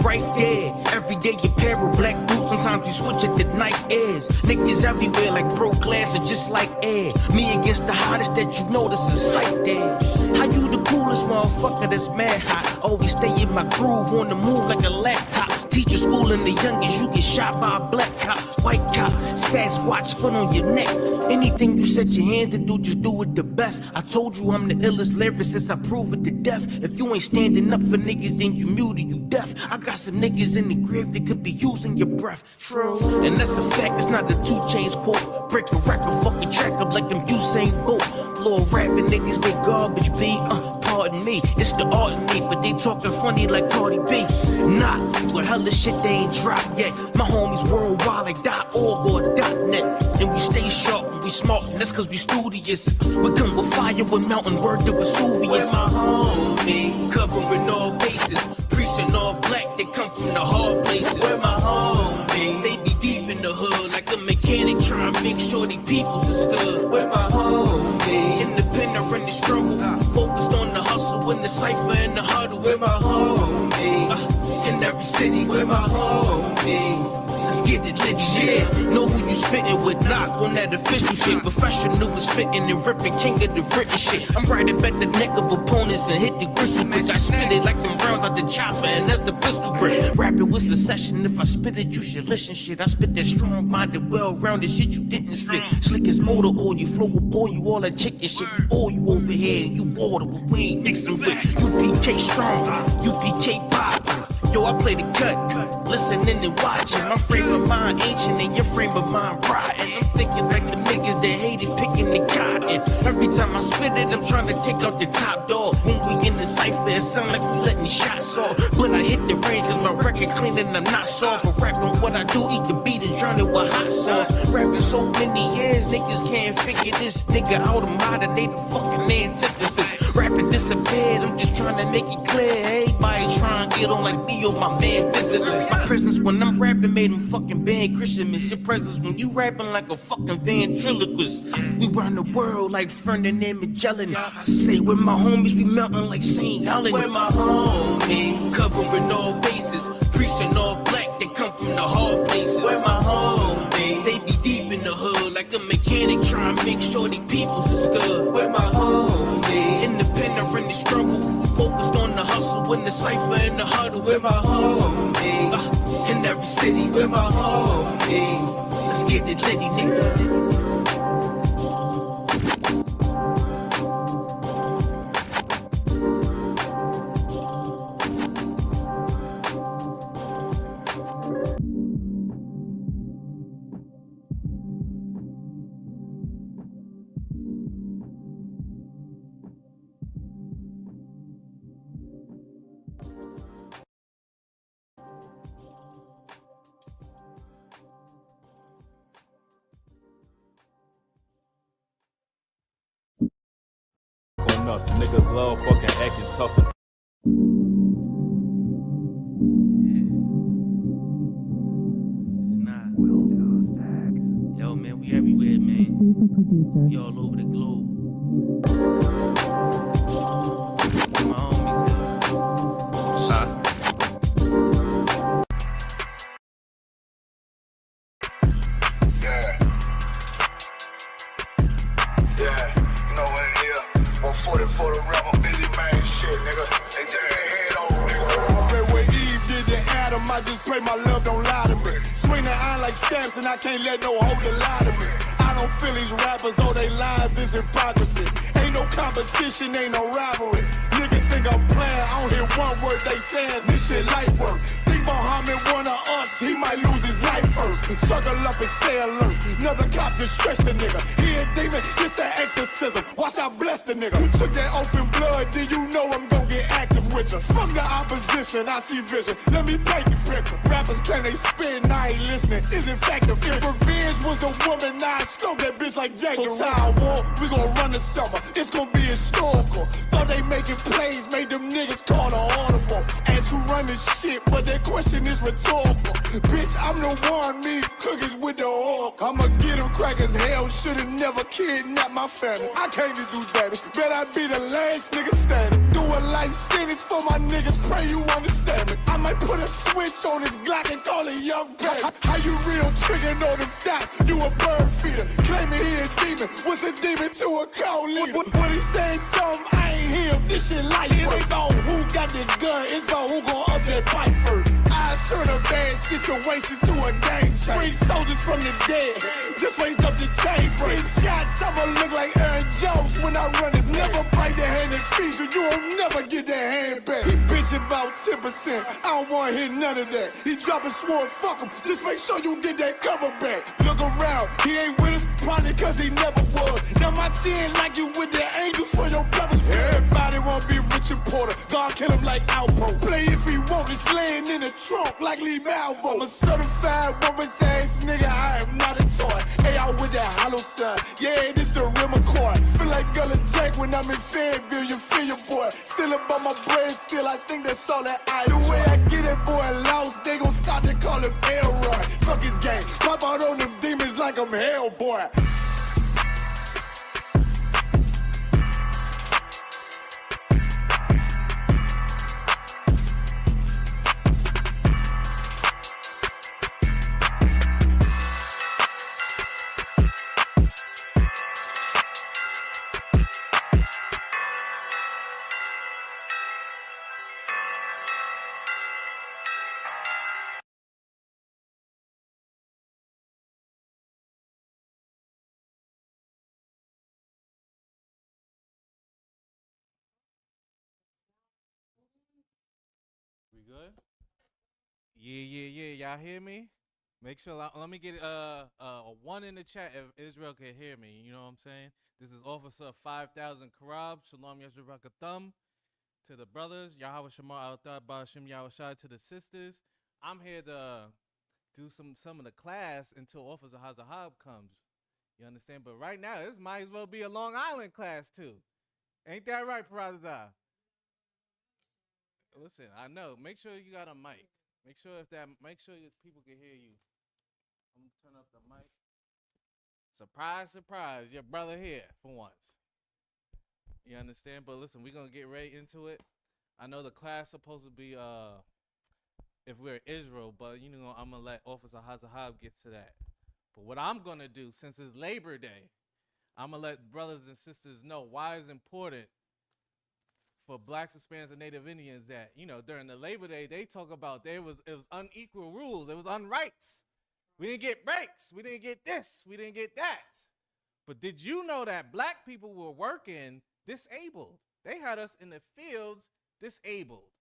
right there. Every day you pair of black boots, sometimes you switch at the night airs. Niggas everywhere like pro class and just like air. Me against the hottest that you know, this is sight there. How you the coolest motherfucker that's mad hot? Always stay in my groove, on the move like a laptop. Teacher schooling the youngest, you get shot by a black cop, white cop, Sasquatch foot on your neck. Anything you set your hand to do, just do it the best. I told you I'm the illest lyricist, I prove it to death. If you ain't standing up for niggas, then you muted, you deaf. I got some niggas in the grave that could be using your breath. True, and that's a fact, it's not a 2 Chainz quote. Break a record, fuck a track up like I'm Usain Bolt. Little rapping niggas, they garbage B, pardon me, it's the art in me, but they talking funny like Cardi B. Nah, well hella shit they ain't dropped yet. My homies worldwide like .org or .net. And we stay sharp and we smart, and that's cause we studious. We come with fire, with mountain word to Vesuvius. Where my homie, covering all bases, preaching all black, they come from the hard places. Where my homie, they be deep in the hood like a mechanic trying to make sure they peoples is good. Where my homie, independent in the struggle, focused on the hustle and the cipher and the huddle. Where my homie, in every city. Where my homie, let's get it lit, yeah. Know who you spittin' with, knock on that official shit. Professional with spittin' and rippin', king of the British shit. I'm right up at the neck of opponents and hit the gristle quick. I spit it like them rounds out the chopper, and that's the pistol grip. Rapping with succession, if I spit it, you should listen shit. I spit that strong-minded, well-rounded shit you didn't spit. Slick as motor oil, you flow will boil you all that chicken shit. All you over here, and you water, but we ain't mixing with. UPK strong, UPK pop. Yo, I play the cut, listening and watching. My frame of mind ancient and your frame of mind rotten. I'm thinking like the niggas that hated picking the cotton. Every time I spit it, I'm trying to take out the top dog. When we in the cypher, it sound like we letting shots off. But I hit the range cause my record clean and I'm not soft. But rapping what I do, eat the beat and drown it with hot sauce. Rapping so many years, niggas can't figure this nigga out of modern, they the fucking antithesis. Rapping disappeared, I'm just trying to make it clear. Everybody trying to get on like me or my man visitors. My presence when I'm rapping made them fucking ban Christian miss. Your presence when you rapping like a fucking ventriloquist. We run the world like Ferdinand Magellan. I say with my homies we melting like St. Helen. Where my homie, covering all bases, preaching all black, they come from the hard places. Where my homie, they be deep in the hood like a mechanic trying to make sure they peoples is good. Where my homie, independent in the struggle, focused on the hustle and the cipher and the huddle. Where my homie, in every city. Where my homie, let's get it litty, nigga. Us niggas love fucking acting tough. It's not. Yo, man, we everywhere, man. We all over the globe. My homies here. Yeah, you know what it is. 140 for the rebel, busy man shit, nigga. They turn their head over, nigga. I pray where Eve did to Adam, I just pray my love don't lie to me. Swing the iron like stamps and I can't let no holder lie to me. I don't feel these rappers, all they lies is hypocrisy. Ain't no competition, ain't no rivalry. Niggas think I'm playing, I don't hear one word they saying, this shit light work. Think Muhammad one of us, he might lose his life first. Suckle up and stay alert, another cop just stretch the nigga. He a demon, this an exorcism, watch I bless the nigga. You took that oath in blood, then you know I'm gon' get active with you. From the opposition, I see vision, let me paint the picture. Rappers claim they spin, I ain't listening, is in fact the fear. If revenge was a woman, now I scope that bitch like Jack. So Tower War, we gon' run the summer, it's gon' be historical. Thought they making plays, made them niggas call the audible. Ask who run this shit, but they question question is rhetorical. Bitch, I'm the one, me cookies with the oil. I'ma get them crackers, hell, should've never kidnapped my family. I came to do that, bet I be the last nigga standing. Do a life sentence for my niggas, pray you understand me. I might put a switch on this Glock and call it young baby. How you real trigger know them dots? You a bird feeder, claiming he a demon. What's a demon to a cold leader? When he said something, I ain't hear him. This shit life. It ain't about who got this gun, it's about who gon' up that pipe first. I turn a bad situation to a game changer. Bring soldiers from the dead, just raised up the chains. Free shots, I'ma look like Aaron Jones when I run it. Never bite the hand that feeds you, you will never get that hand back. He bitch about 10%, I don't wanna hear none of that. He dropping sword, fuck him, just make sure you get that cover back. Look around, he ain't with us, probably cause he never was. Now my chin like you with the angels for your brothers. Everybody wanna be Richard Porter, God kill him like Alpo. Play if he want, it's laying in the trunk like Lee Malvo. I'm a certified woman's ass nigga, I am not a toy. Hey, out with that hollow side, yeah, this the real McCoy. Feel like Gullah Jack when I'm in Fayetteville, you feel your boy. Still about my bread, still I think that's all that I enjoy. The way I get that boy lost, they gon' start to call him Elroy. Fuck his game, pop out on them demons like I'm Hellboy. We good? Yeah. Y'all hear me? Make sure. Let me get a one in the chat if Israel can hear me. You know what I'm saying? This is Officer 5000 Karab. Shalom Yashrakathum to the brothers. Yahweh Shema Al-Thad Ba'ashim Yahweh Shai to the sisters. I'm here to do some of the class until Officer Hazahab comes. You understand? But right now, this might as well be a Long Island class too. Ain't that right, Parazah? Listen, I know. Make sure you got a mic. Make sure people can hear you. I'm gonna turn up the mic. Surprise, surprise, your brother here for once. You understand? But listen, we're gonna get right into it. I know the class supposed to be if we're Israel, but you know I'm gonna let Officer Hazahab get to that. But what I'm gonna do, since it's Labor Day, I'm gonna let brothers and sisters know why it's important for Blacks, Hispanics, and Native Indians that, you know, during the Labor Day, they talk about it was unequal rules. It was unrights. We didn't get breaks. We didn't get this. We didn't get that. But did you know that black people were working disabled? They had us in the fields disabled.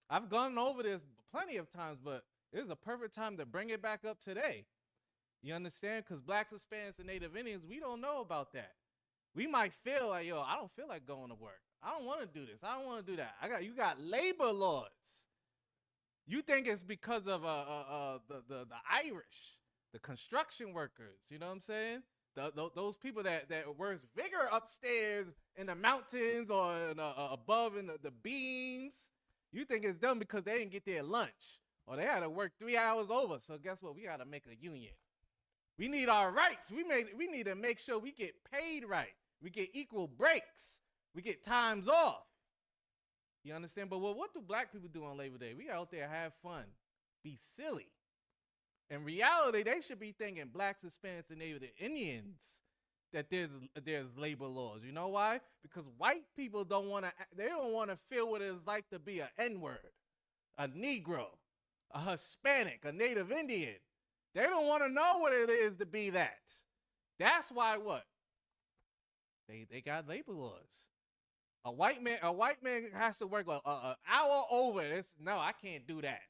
I've gone over this plenty of times, but it is a perfect time to bring it back up today. You understand? Because Blacks, Hispanics, and Native Indians, we don't know about that. We might feel like, yo, I don't feel like going to work. I don't want to do this. I don't want to do that. You got labor laws. You think it's because of the Irish, the construction workers. You know what I'm saying? Those people that work vigor upstairs in the mountains or above in the beams. You think it's them because they didn't get their lunch or they had to work 3 hours over. So guess what? We got to make a union. We need our rights. We need to make sure we get paid right. We get equal breaks. We get times off. You understand? But what do black people do on Labor Day? We out there have fun, be silly. In reality, they should be thinking Blacks, Hispanics, and Native Indians that there's labor laws. You know why? Because white people don't want to feel what it's like to be an N-word, a Negro, a Hispanic, a Native Indian. They don't want to know what it is to be that. That's why what? They got labor laws. A white man has to work an hour over. No, I can't do that.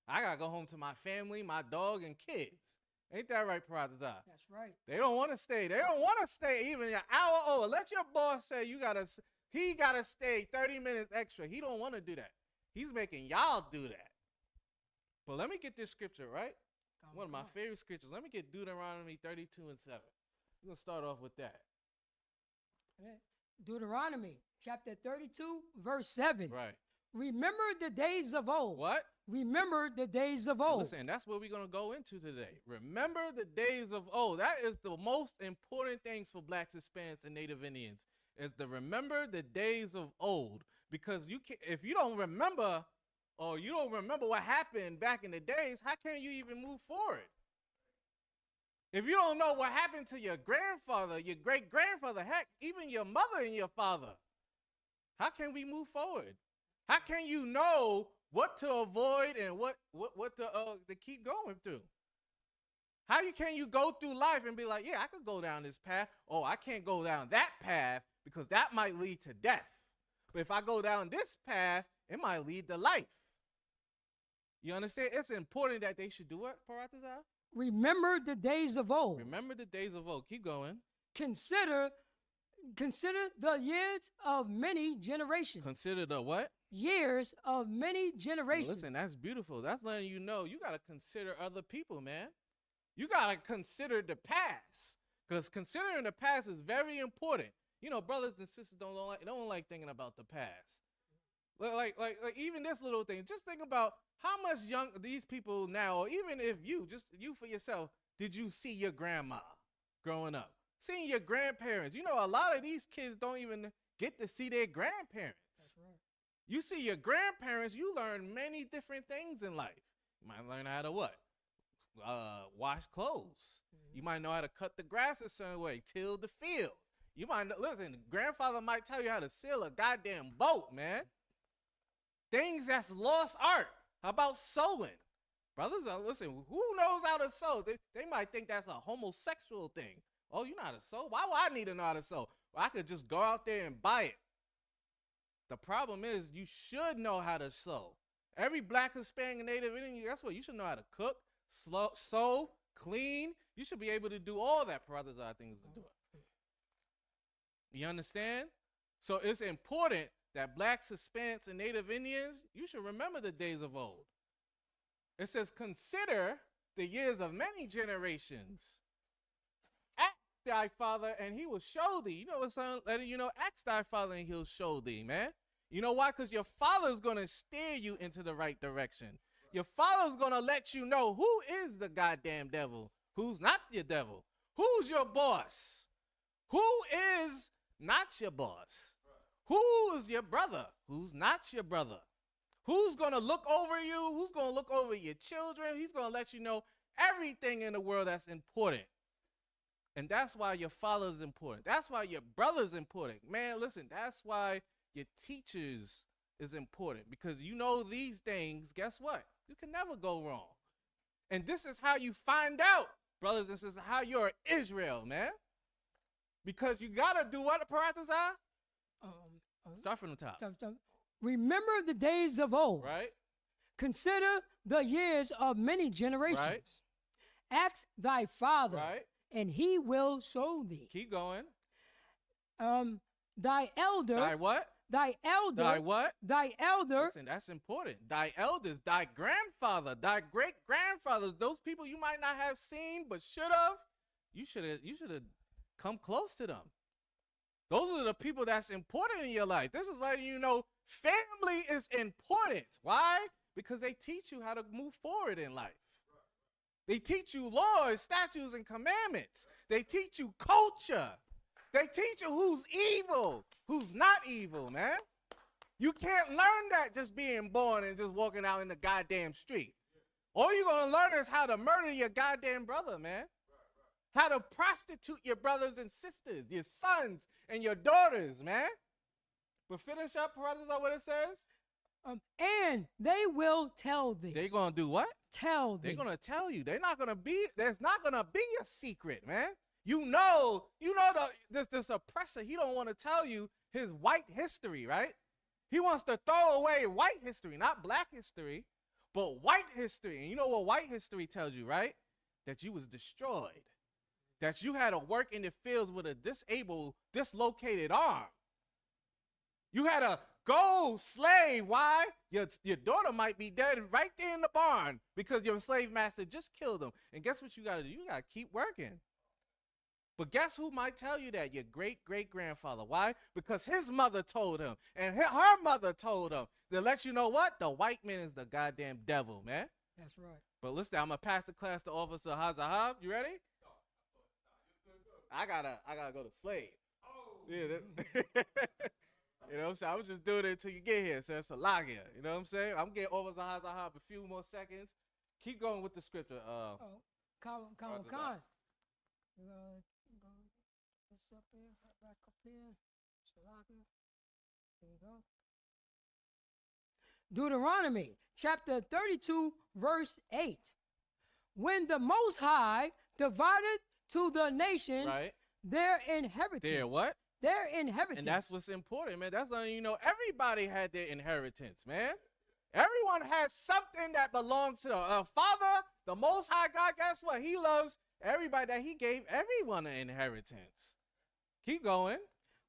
I gotta go home to my family, my dog, and kids. Ain't that right, Parazah? That's right. They don't want to stay. They don't want to stay even an hour over. Let your boss say he gotta stay 30 minutes extra. He don't want to do that. He's making y'all do that. But let me get this scripture, right? One of my favorite scriptures. Let me get Deuteronomy 32:7. We're gonna start off with that. Deuteronomy chapter 32, verse 7. Right. Remember the days of old. What? Remember the days of And old. listen, that's what we're going to go into today. Remember the days of old. That is the most important things for blacks, Hispanics, and Native Indians, is to remember the days of old. Because if you don't remember, or you don't remember what happened back in the days, how can you even move forward? If you don't know what happened to your grandfather, your great-grandfather, heck, even your mother and your father, how can we move forward? How can you know what to avoid and what to keep going through? Can you go through life and be like, yeah, I could go down this path. Oh, I can't go down that path because that might lead to death. But if I go down this path, it might lead to life. You understand? It's important that they should do what, Paratazar? Remember the days of old. Remember the days of old. Keep going. Consider the years of many generations. Consider the what? Years of many generations. Listen, that's beautiful. That's letting you know you got to consider other people, man. You got to consider the past, because considering the past is very important. You know, brothers and sisters don't like thinking about the past. Like even this little thing. Just think about how much these people now, or even if you for yourself, did you see your grandma growing up? Seeing your grandparents. You know, a lot of these kids don't even get to see their grandparents. That's right. You see your grandparents, you learn many different things in life. You might learn how to what? Wash clothes. Mm-hmm. You might know how to cut the grass a certain way, till the field. You might know, listen, grandfather might tell you how to sail a goddamn boat, man. Things that's lost art. How about sewing? Brothers, listen, who knows how to sew? They might think that's a homosexual thing. Oh, you know how to sew? Why would I need to know how to sew? Well, I could just go out there and buy it. The problem is you should know how to sew. Every black, Hispanic, Native Indian, guess what? You should know how to cook, sew, clean. You should be able to do all that. Brothers are things to do it. You understand? So it's important that blacks, Hispanics, and Native Indians, you should remember the days of old. It says, consider the years of many generations. Ask thy father, and he will show thee. You know what's letting you know? Ask thy father, and he'll show thee, man. You know why? Because your father's going to steer you into the right direction. Your father's going to let you know who is the goddamn devil, who's not your devil, who's your boss, who is not your boss, who is your brother, who's not your brother, who's going to look over you, who's going to look over your children. He's going to let you know everything in the world that's important. And that's why your father is important. That's why your brother is important. Man, listen, that's why your teachers is important, because you know these things, guess what? You can never go wrong. And this is how you find out, brothers and sisters, how you're Israel, man. Because you got to do what, Paratazar? Start from the top. Remember the days of old. Right. Consider the years of many generations. Right. Ask thy father, Right. and he will show thee. Keep going. Thy elder. Thy what? Thy elder. Thy what? Thy elder. Listen, that's important. Thy elders, thy grandfather, thy great-grandfathers, those people you might not have seen but should have, you should have come close to them. Those are the people that's important in your life. This is letting you know family is important. Why? Because they teach you how to move forward in life. They teach you laws, statutes, and commandments. They teach you culture. They teach you who's evil, who's not evil, man. You can't learn that just being born and just walking out in the goddamn street. All you're going to learn is how to murder your goddamn brother, man. How to prostitute your brothers and sisters, your sons and your daughters, man. But finish up, brothers, on what it says. And they will tell thee. They're going to do what? Tell thee. They're going to tell you. There's not going to be a secret, man. You know this oppressor, he don't want to tell you his white history, right? He wants to throw away white history, not black history, but white history. And you know what white history tells you, right? That you was destroyed. That you had to work in the fields with a dislocated arm. You had to go slave. Why? Your daughter might be dead right there in the barn because your slave master just killed them. And guess what you got to do? You got to keep working. But guess who might tell you that? Your great-great-grandfather. Why? Because his mother told him, and her mother told him to let you know what? The white man is the goddamn devil, man. That's right. But listen, I'm gonna pass the class to Officer Hazahab. You ready? I gotta go to slave. Yeah, you know what I'm saying? I was just doing it until you get here, so it's a lot here. You know what I'm saying? I'm getting Officer Hazahab a few more seconds. Keep going with the scripture. Khan. This up here, back up here. Salaka. There you go. Deuteronomy chapter 32, verse 8. When the Most High divided to the nations their inheritance. Their what? Their inheritance. And that's what's important, man. That's letting you know everybody had their inheritance, man. Everyone has something that belongs to the Father, the Most High God. Guess what? He loves everybody that he gave everyone an inheritance. Keep going.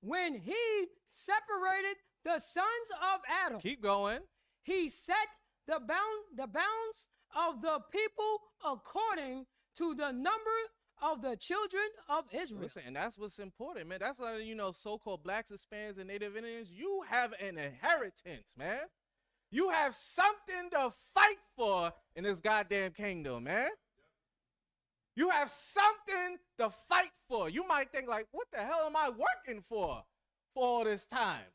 When he separated the sons of Adam. Keep going. He set the bounds of the people according to the number of the children of Israel. Listen, and that's what's important, man. That's letting you know so-called blacks, Hispanics, and Native Indians, you have an inheritance, man. You have something to fight for in this goddamn kingdom, man. You have something to fight for. You might think like, what the hell am I working for all this time?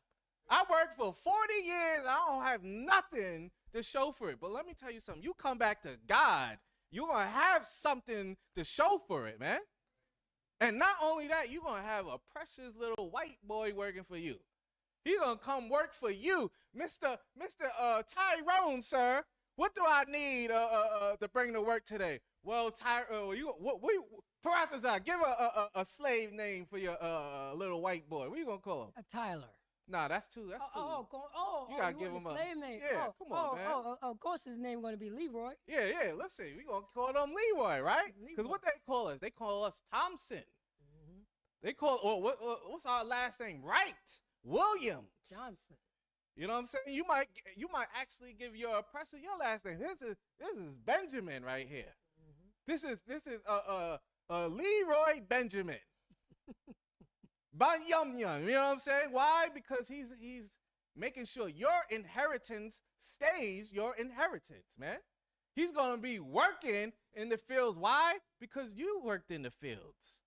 I worked for 40 years. I don't have nothing to show for it. But let me tell you something. You come back to God, you're going to have something to show for it, man. And not only that, you're going to have a precious little white boy working for you. He's going to come work for you. Mr. Tyrone, sir, what do I need to bring to work today? Well, Paratazar, give a slave name for your little white boy. What are you going to call him? A Tyler. Nah, that's too. You gotta give him a slave name. Yeah, come on, man. Of course, his name gonna be Leroy. Yeah. Listen, we gonna call them Leroy, right? Because what they call us? They call us Thompson. Mm-hmm. They call what's our last name? Wright Williams Johnson. You know what I'm saying? You might actually give your oppressor your last name. This is Benjamin right here. Mm-hmm. This is Leroy Benjamin. Banyumyum, you know what I'm saying? Why? Because he's making sure your inheritance stays your inheritance, man. He's going to be working in the fields. Why? Because you worked in the fields.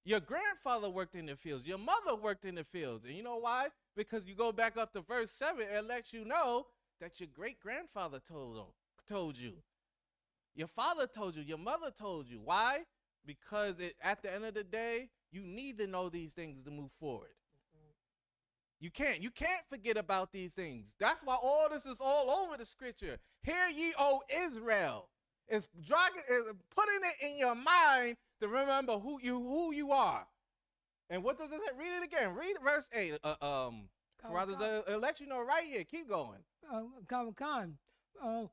Your grandfather worked in the fields. Your mother worked in the fields. And you know why? Because you go back up to verse 7, it lets you know that your great-grandfather told you. Your father told you. Your mother told you. Why? Because at the end of the day, you need to know these things to move forward. You can't forget about these things. That's why all this is all over the scripture. Hear ye, O Israel. It's putting it in your mind to remember who you are. And what does it say? Read it again. Read verse 8. It'll let you know right here. Keep going.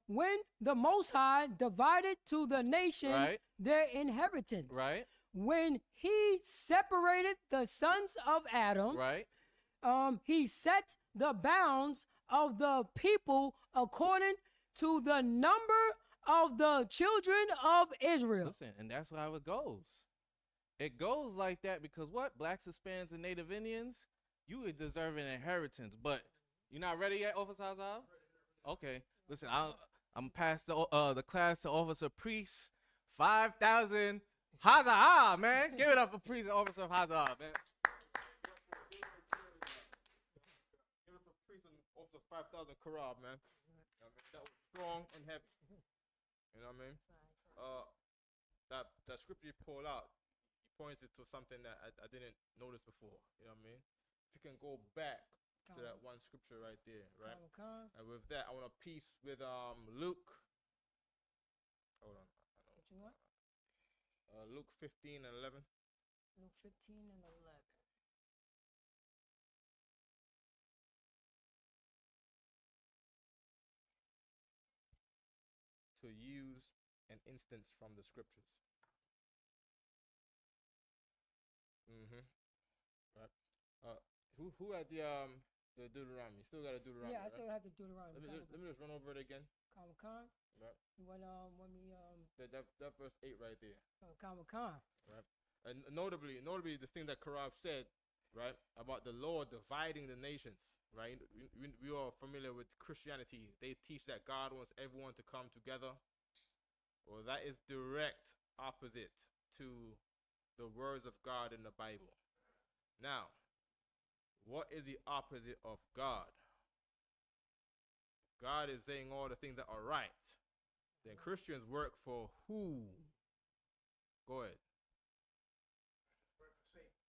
When the Most High divided to the nation their inheritance. Right. When he separated the sons of Adam, he set the bounds of the people according to the number of the children of Israel. Listen, and that's how it goes. It goes like that because what? Blacks, Hispanics, and Native Indians, you would deserve an inheritance. But you're not ready yet, Officer Hazard? Okay. Listen, I'm past the class to Officer Priest. 5,000. Hazard, man. Give it up for Priest and Officer Hazard, man. Give it up for Priest and Officer 5,000 Karab, man. That was strong and heavy. You know what I mean? That scripture you pulled out, you pointed to something that I didn't notice before. You know what I mean? If you can go back to that one scripture right there, right? And with that, I want to piece with Luke. Hold on. What you want? Luke 15 and 11. Luke 15 and 11. To use an instance from the scriptures. Right. Who had the Deuteronomy? Still got a Deuteronomy. Yeah, I still have the Deuteronomy. Let me just run over it again. Khan. Right. You want me that verse 8 right there. Khan. Right. And notably, the thing that Karab said, right, about the Lord dividing the nations, right? We are familiar with Christianity. They teach that God wants everyone to come together. Well, that is direct opposite to the words of God in the Bible. Now, what is the opposite of God? God is saying all the things that are right. Then Christians work for who? Go ahead.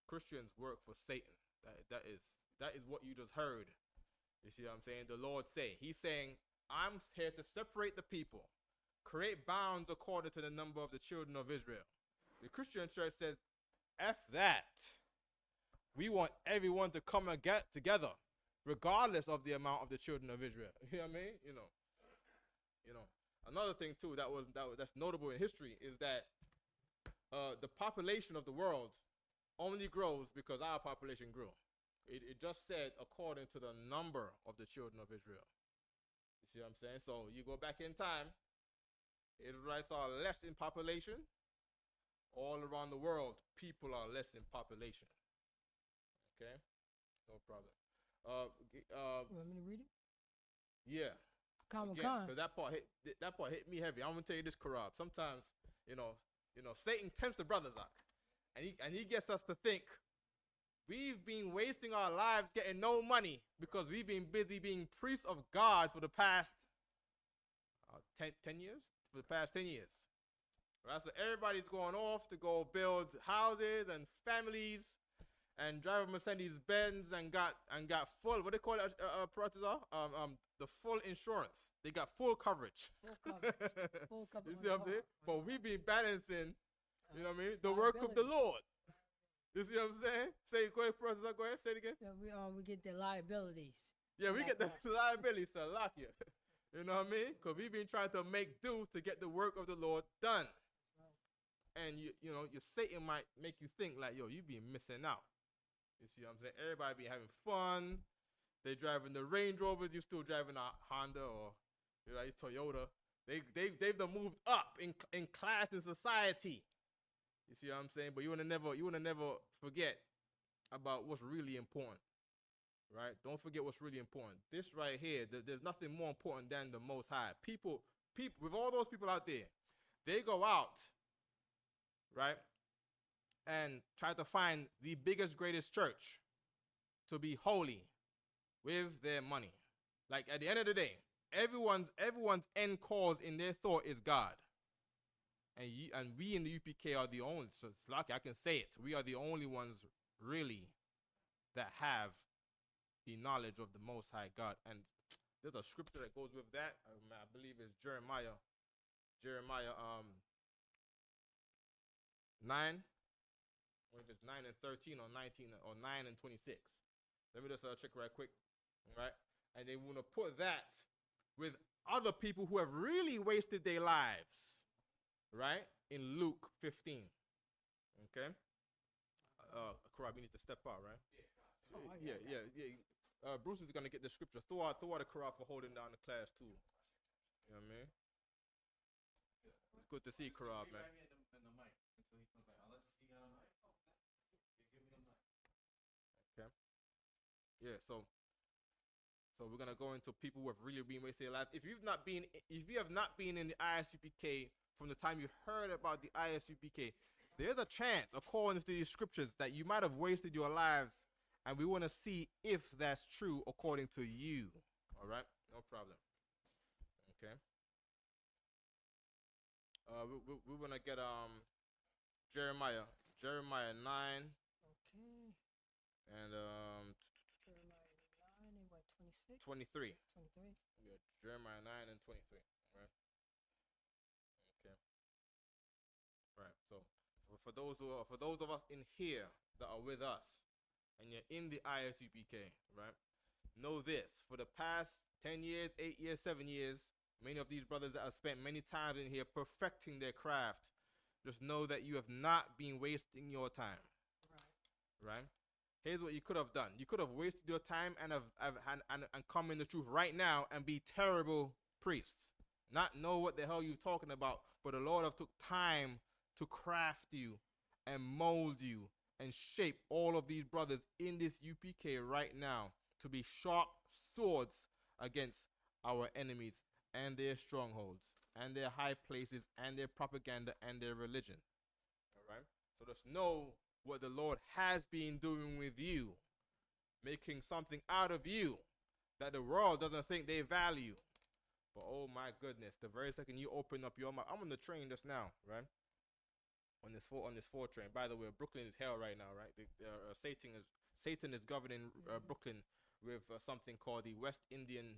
Christians work for Satan. That is what you just heard. You see what I'm saying? The Lord say. He's saying, I'm here to separate the people, create bounds according to the number of the children of Israel. The Christian church says, F that. We want everyone to come and get together, regardless of the amount of the children of Israel. You know what I mean? You know. Another thing too that's notable in history is that the population of the world only grows because our population grew. It just said according to the number of the children of Israel. You see what I'm saying? So you go back in time, Israelites are less in population. All around the world, people are less in population. Okay? No problem. You want me to read it? Yeah. Because that part hit me heavy. I'm gonna tell you this, Karab. Sometimes, you know, Satan tempts the brothers out, and he gets us to think we've been wasting our lives getting no money because we've been busy being priests of God for the past 10 years. For the past 10 years, right? So everybody's going off to go build houses and families, and drive a Mercedes Benz and got full, what they call it, the full insurance. They got full coverage. Full coverage. You see what I'm saying? But we be balancing, you know what I mean, the work of the Lord. You see what I'm saying? Say, go ahead, Professor, go ahead, say it again. Yeah, we get the liabilities. Yeah, we get the liabilities to lock you. You know what I mean? Because we've been trying to make do to get the work of the Lord done. And you know, your Satan might make you think like, yo, you be missing out. You see what I'm saying? Everybody be having fun. They driving the Range Rovers. You still driving a Honda or Toyota. They've moved up in class in society. You see what I'm saying? But you wanna never forget about what's really important, right? Don't forget what's really important. This right here, there's nothing more important than the Most High. People, with all those people out there, they go out, right, and try to find the biggest, greatest church to be holy with their money. Like at the end of the day, everyone's end cause in their thought is God. And we in the UPK are the only, so it's lucky I can say it, we are the only ones really that have the knowledge of the Most High God. And there's a scripture that goes with that. I believe it's Jeremiah 9. What if it's 9 and 13 or 19 or 9 and 26? Let me just check right quick. All right. And they want to put that with other people who have really wasted their lives. Right? In Luke 15. Okay? Karab, you need to step out, right? Yeah. Bruce is going to get the scripture. Throw out the Karab for holding down the class, too. You know what I mean? It's good to see Karab, man. Okay. Yeah, so we're going to go into people who have really been wasting their lives. If you have not been in the ISUPK from the time you heard about the ISUPK, there's a chance, according to these scriptures, that you might have wasted your lives, and we want to see if that's true according to you. All right? No problem. Okay. We're going to get Jeremiah 9. Okay. And Jeremiah 9 and what, 26? 23. 23. Yeah, Jeremiah 9 and 23. Right. Okay. Right. So for those of us in here that are with us, and you're in the ISUPK, right? Know this: for the past 10 years, 8 years, 7 years, many of these brothers that have spent many times in here perfecting their craft, just know that you have not been wasting your time. Right? Here's what you could have done. You could have wasted your time and come in the truth right now and be terrible priests. Not know what the hell you're talking about, but the Lord have took time to craft you and mold you and shape all of these brothers in this UPK right now to be sharp swords against our enemies and their strongholds and their high places and their propaganda and their religion. All right? So just know what the Lord has been doing with you, making something out of you that the world doesn't think they value. But oh my goodness, the very second you open up your mouth, I'm on the train just now, right? On this 4 train. By the way, Brooklyn is hell right now, right? Satan is governing Brooklyn with something called the West Indian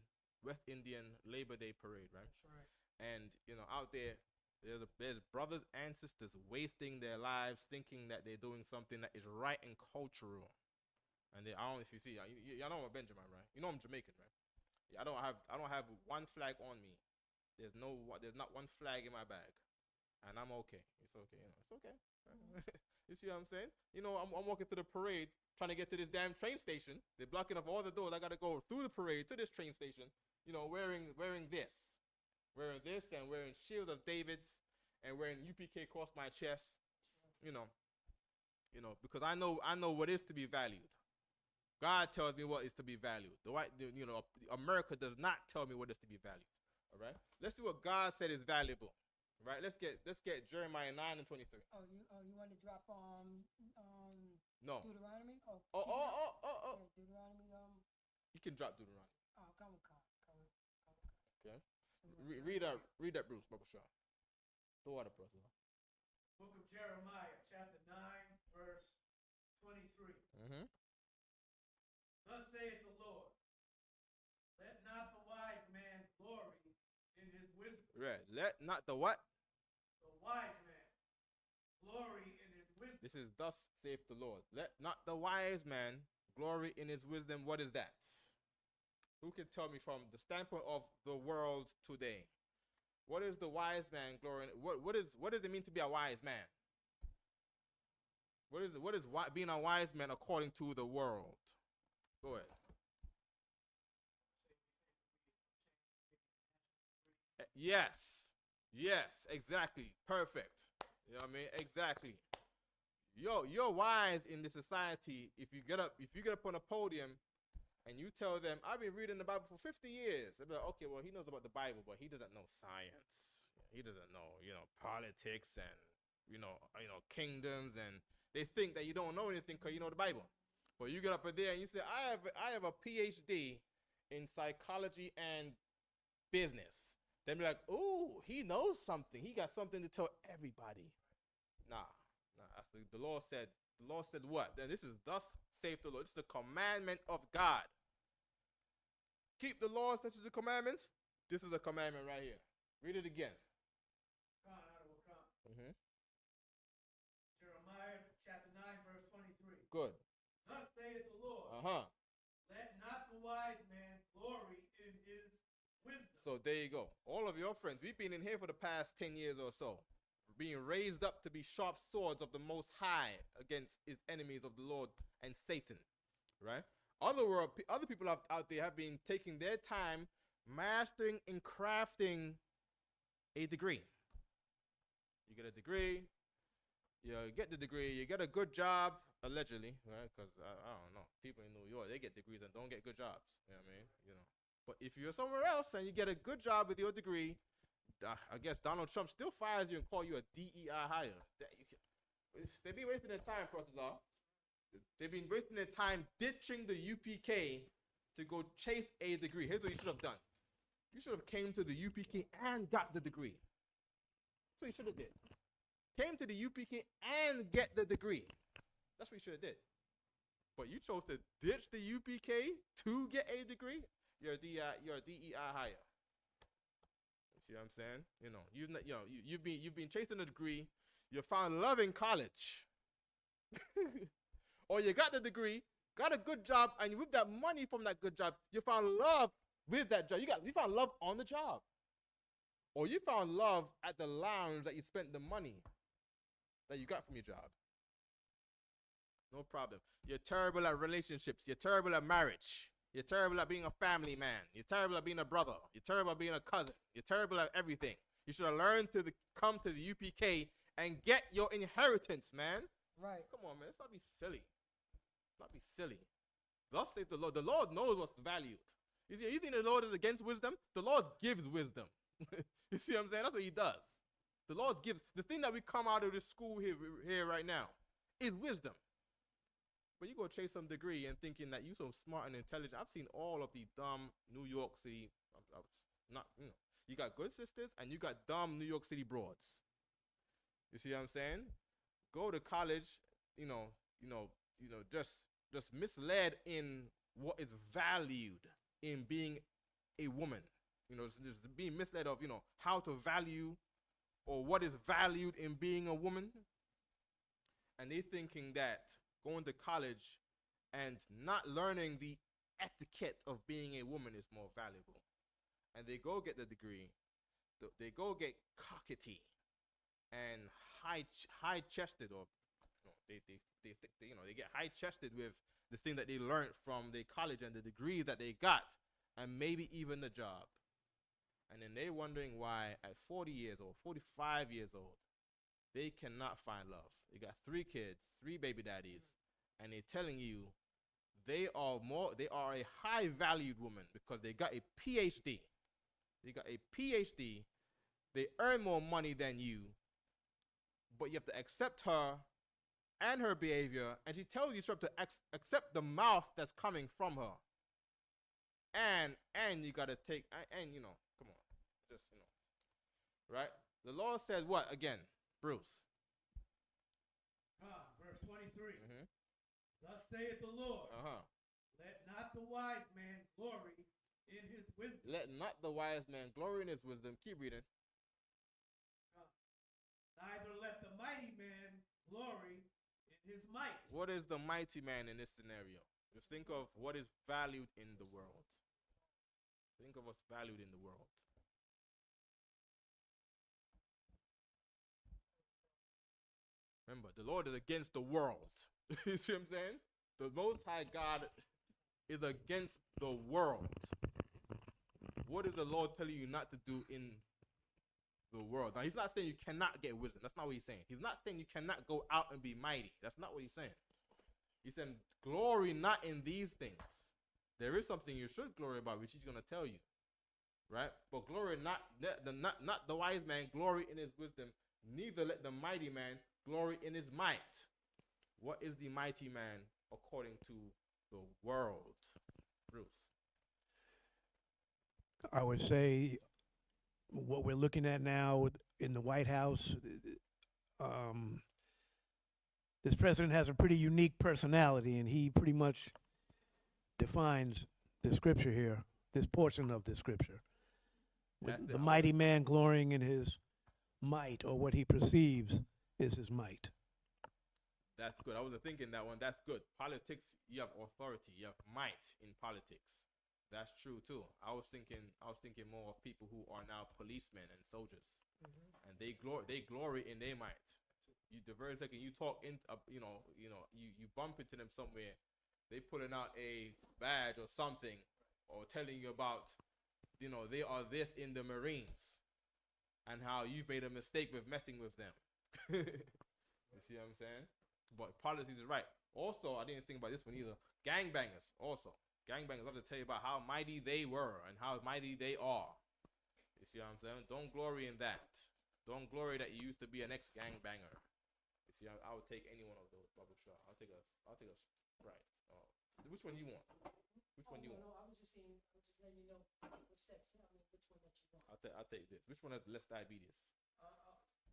Labor Day Parade, right? That's right. And out there, there's brothers and sisters wasting their lives thinking that they're doing something that is right and cultural. And I don't know if you see, y'all know I'm a Benjamin, right? You know I'm Jamaican, right? I don't have one flag on me. There's not one flag in my bag, and I'm okay. It's okay, it's okay. You see what I'm saying? I'm walking through the parade trying to get to this damn train station. They're blocking up all the doors. I gotta go through the parade to this train station. Wearing this and wearing Shield of David's and wearing UPK across my chest. Because I know what is to be valued. God tells me what is to be valued. America does not tell me what is to be valued. All right. Let's see what God said is valuable. Right. Let's get Jeremiah 9:23. Oh, you want to drop no. Deuteronomy? Oh. Deuteronomy. You can drop Deuteronomy. Oh, come. Okay. Read that, Bruce. Bubba Shaw. Throw out a brother. Book of Jeremiah, chapter 9, verse 23. Mm-hmm. Thus saith the Lord, let not the wise man glory in his wisdom. Right. Let not the what? The wise man glory in his wisdom. This is thus saith the Lord. Let not the wise man glory in his wisdom. What is that? Who can tell me from the standpoint of the world today? What is the wise man glory? What does it mean to be a wise man? What is being a wise man according to the world? Go ahead. Yes, exactly. Perfect. You know what I mean? Exactly. You're wise in this society if you get up on a podium and you tell them, I've been reading the Bible for 50 years. They'll be like, okay, well, he knows about the Bible, but he doesn't know science. He doesn't know, politics and, kingdoms. And they think that you don't know anything because you know the Bible. But you get up there and you say, I have a PhD in psychology and business. Then be like, ooh, he knows something. He got something to tell everybody. Nah. The Lord said what? Then this is thus saith the Lord. This is the commandment of God. Keep the laws, statutes, and commandments. This is a commandment right here. Read it again. Mm-hmm. Jeremiah chapter 9, verse 23. Good. Thus saith the Lord. Let not the wise man glory in his wisdom. So there you go. All of your friends, we've been in here for the past 10 years or so, being raised up to be sharp swords of the Most High against his enemies of the Lord and Satan, right? Other people out there have been taking their time mastering and crafting a degree. You get a degree, you get the degree, you get a good job, allegedly, right? Because I don't know, people in New York, they get degrees and don't get good jobs. You know what I mean? But if you're somewhere else and you get a good job with your degree, I guess Donald Trump still fires you and call you a DEI hire. They've been wasting their time, Professor. They've been wasting their time ditching the UPK to go chase a degree. Here's what you should have done. You should have came to the UPK and got the degree. That's what you should have did. Came to the UPK and get the degree. That's what you should have did. But you chose to ditch the UPK to get a degree. You're a DEI hire. See what I'm saying? You've been chasing a degree. You found love in college. Or you got the degree, got a good job, and with that money from that good job, you found love with that job. You found love on the job. Or you found love at the lounge that you spent the money that you got from your job. No problem. You're terrible at relationships. You're terrible at marriage. You're terrible at being a family man. You're terrible at being a brother. You're terrible at being a cousin. You're terrible at everything. You should have learned to come to the UPK and get your inheritance, man. Right. Come on, man. Let's not be silly. Not be silly. Thus saith the Lord. The Lord knows what's valued. You see, you think the Lord is against wisdom? The Lord gives wisdom. You see what I'm saying? That's what he does. The Lord gives. The thing that we come out of this school here right now is wisdom. But you go chase some degree and thinking that you're so smart and intelligent. I've seen all of these dumb New York City, you got good sisters and you got dumb New York City broads. You see what I'm saying? Go to college, just misled in what is valued in being a woman. Just being misled of, how to value or what is valued in being a woman. And they thinking that going to college and not learning the etiquette of being a woman is more valuable. And they go get the degree. They go get cockety and high-chested, or they get high-chested with the thing that they learned from the college and the degree that they got, and maybe even the job. And then they're wondering why at 40 years old, 45 years old, they cannot find love. They got 3 kids, 3 baby daddies, and they're telling you they are a high-valued woman because they got a PhD. They got a PhD. They earn more money than you, but you have to accept her and her behavior, and she tells you to accept the mouth that's coming from her. And you gotta take, and come on, just right? The Lord said what again, Bruce? Verse 23. Thus saith the Lord. Let not the wise man glory in his wisdom. Let not the wise man glory in his wisdom. Keep reading. Neither let the mighty man glory in his might. What is the mighty man in this scenario? Just think of what is valued in the world. Think of what's valued in the world. Remember, the Lord is against the world. You see what I'm saying? The Most High God is against the world. What is the Lord telling you not to do in the world? Now, he's not saying you cannot get wisdom. That's not what he's saying. He's not saying you cannot go out and be mighty. That's not what he's saying. He said, glory not in these things. There is something you should glory about, which he's going to tell you. Right? But glory not the wise man, glory in his wisdom. Neither let the mighty man glory in his might. What is the mighty man according to the world? Bruce. I would say what we're looking at now in the White House, this president has a pretty unique personality, and he pretty much defines the scripture here, this portion of the scripture. With the mighty man glorying in his might, or what he perceives is his might. That's good. I was thinking that one. That's good. Politics, you have authority. You have might in politics. That's true too. I was thinking more of people who are now policemen and soldiers, and they glory in their might. The very second you talk in, you bump into them somewhere, they pulling out a badge or something, or telling you about, they are this in the Marines, and how you've made a mistake with messing with them. You see what I'm saying? But politics is right. Also, I didn't think about this one either. Gangbangers also. Gangbangers love to tell you about how mighty they were and how mighty they are. You see what I'm saying? Don't glory in that. Don't glory that you used to be an ex-gangbanger. You see, I would take any one of those, Bubble Shaw. I'll take a Sprite. Which one you want? Which one you want? No, I was just letting you know what sex. Which one that you want? I'll take this. Which one has less diabetes?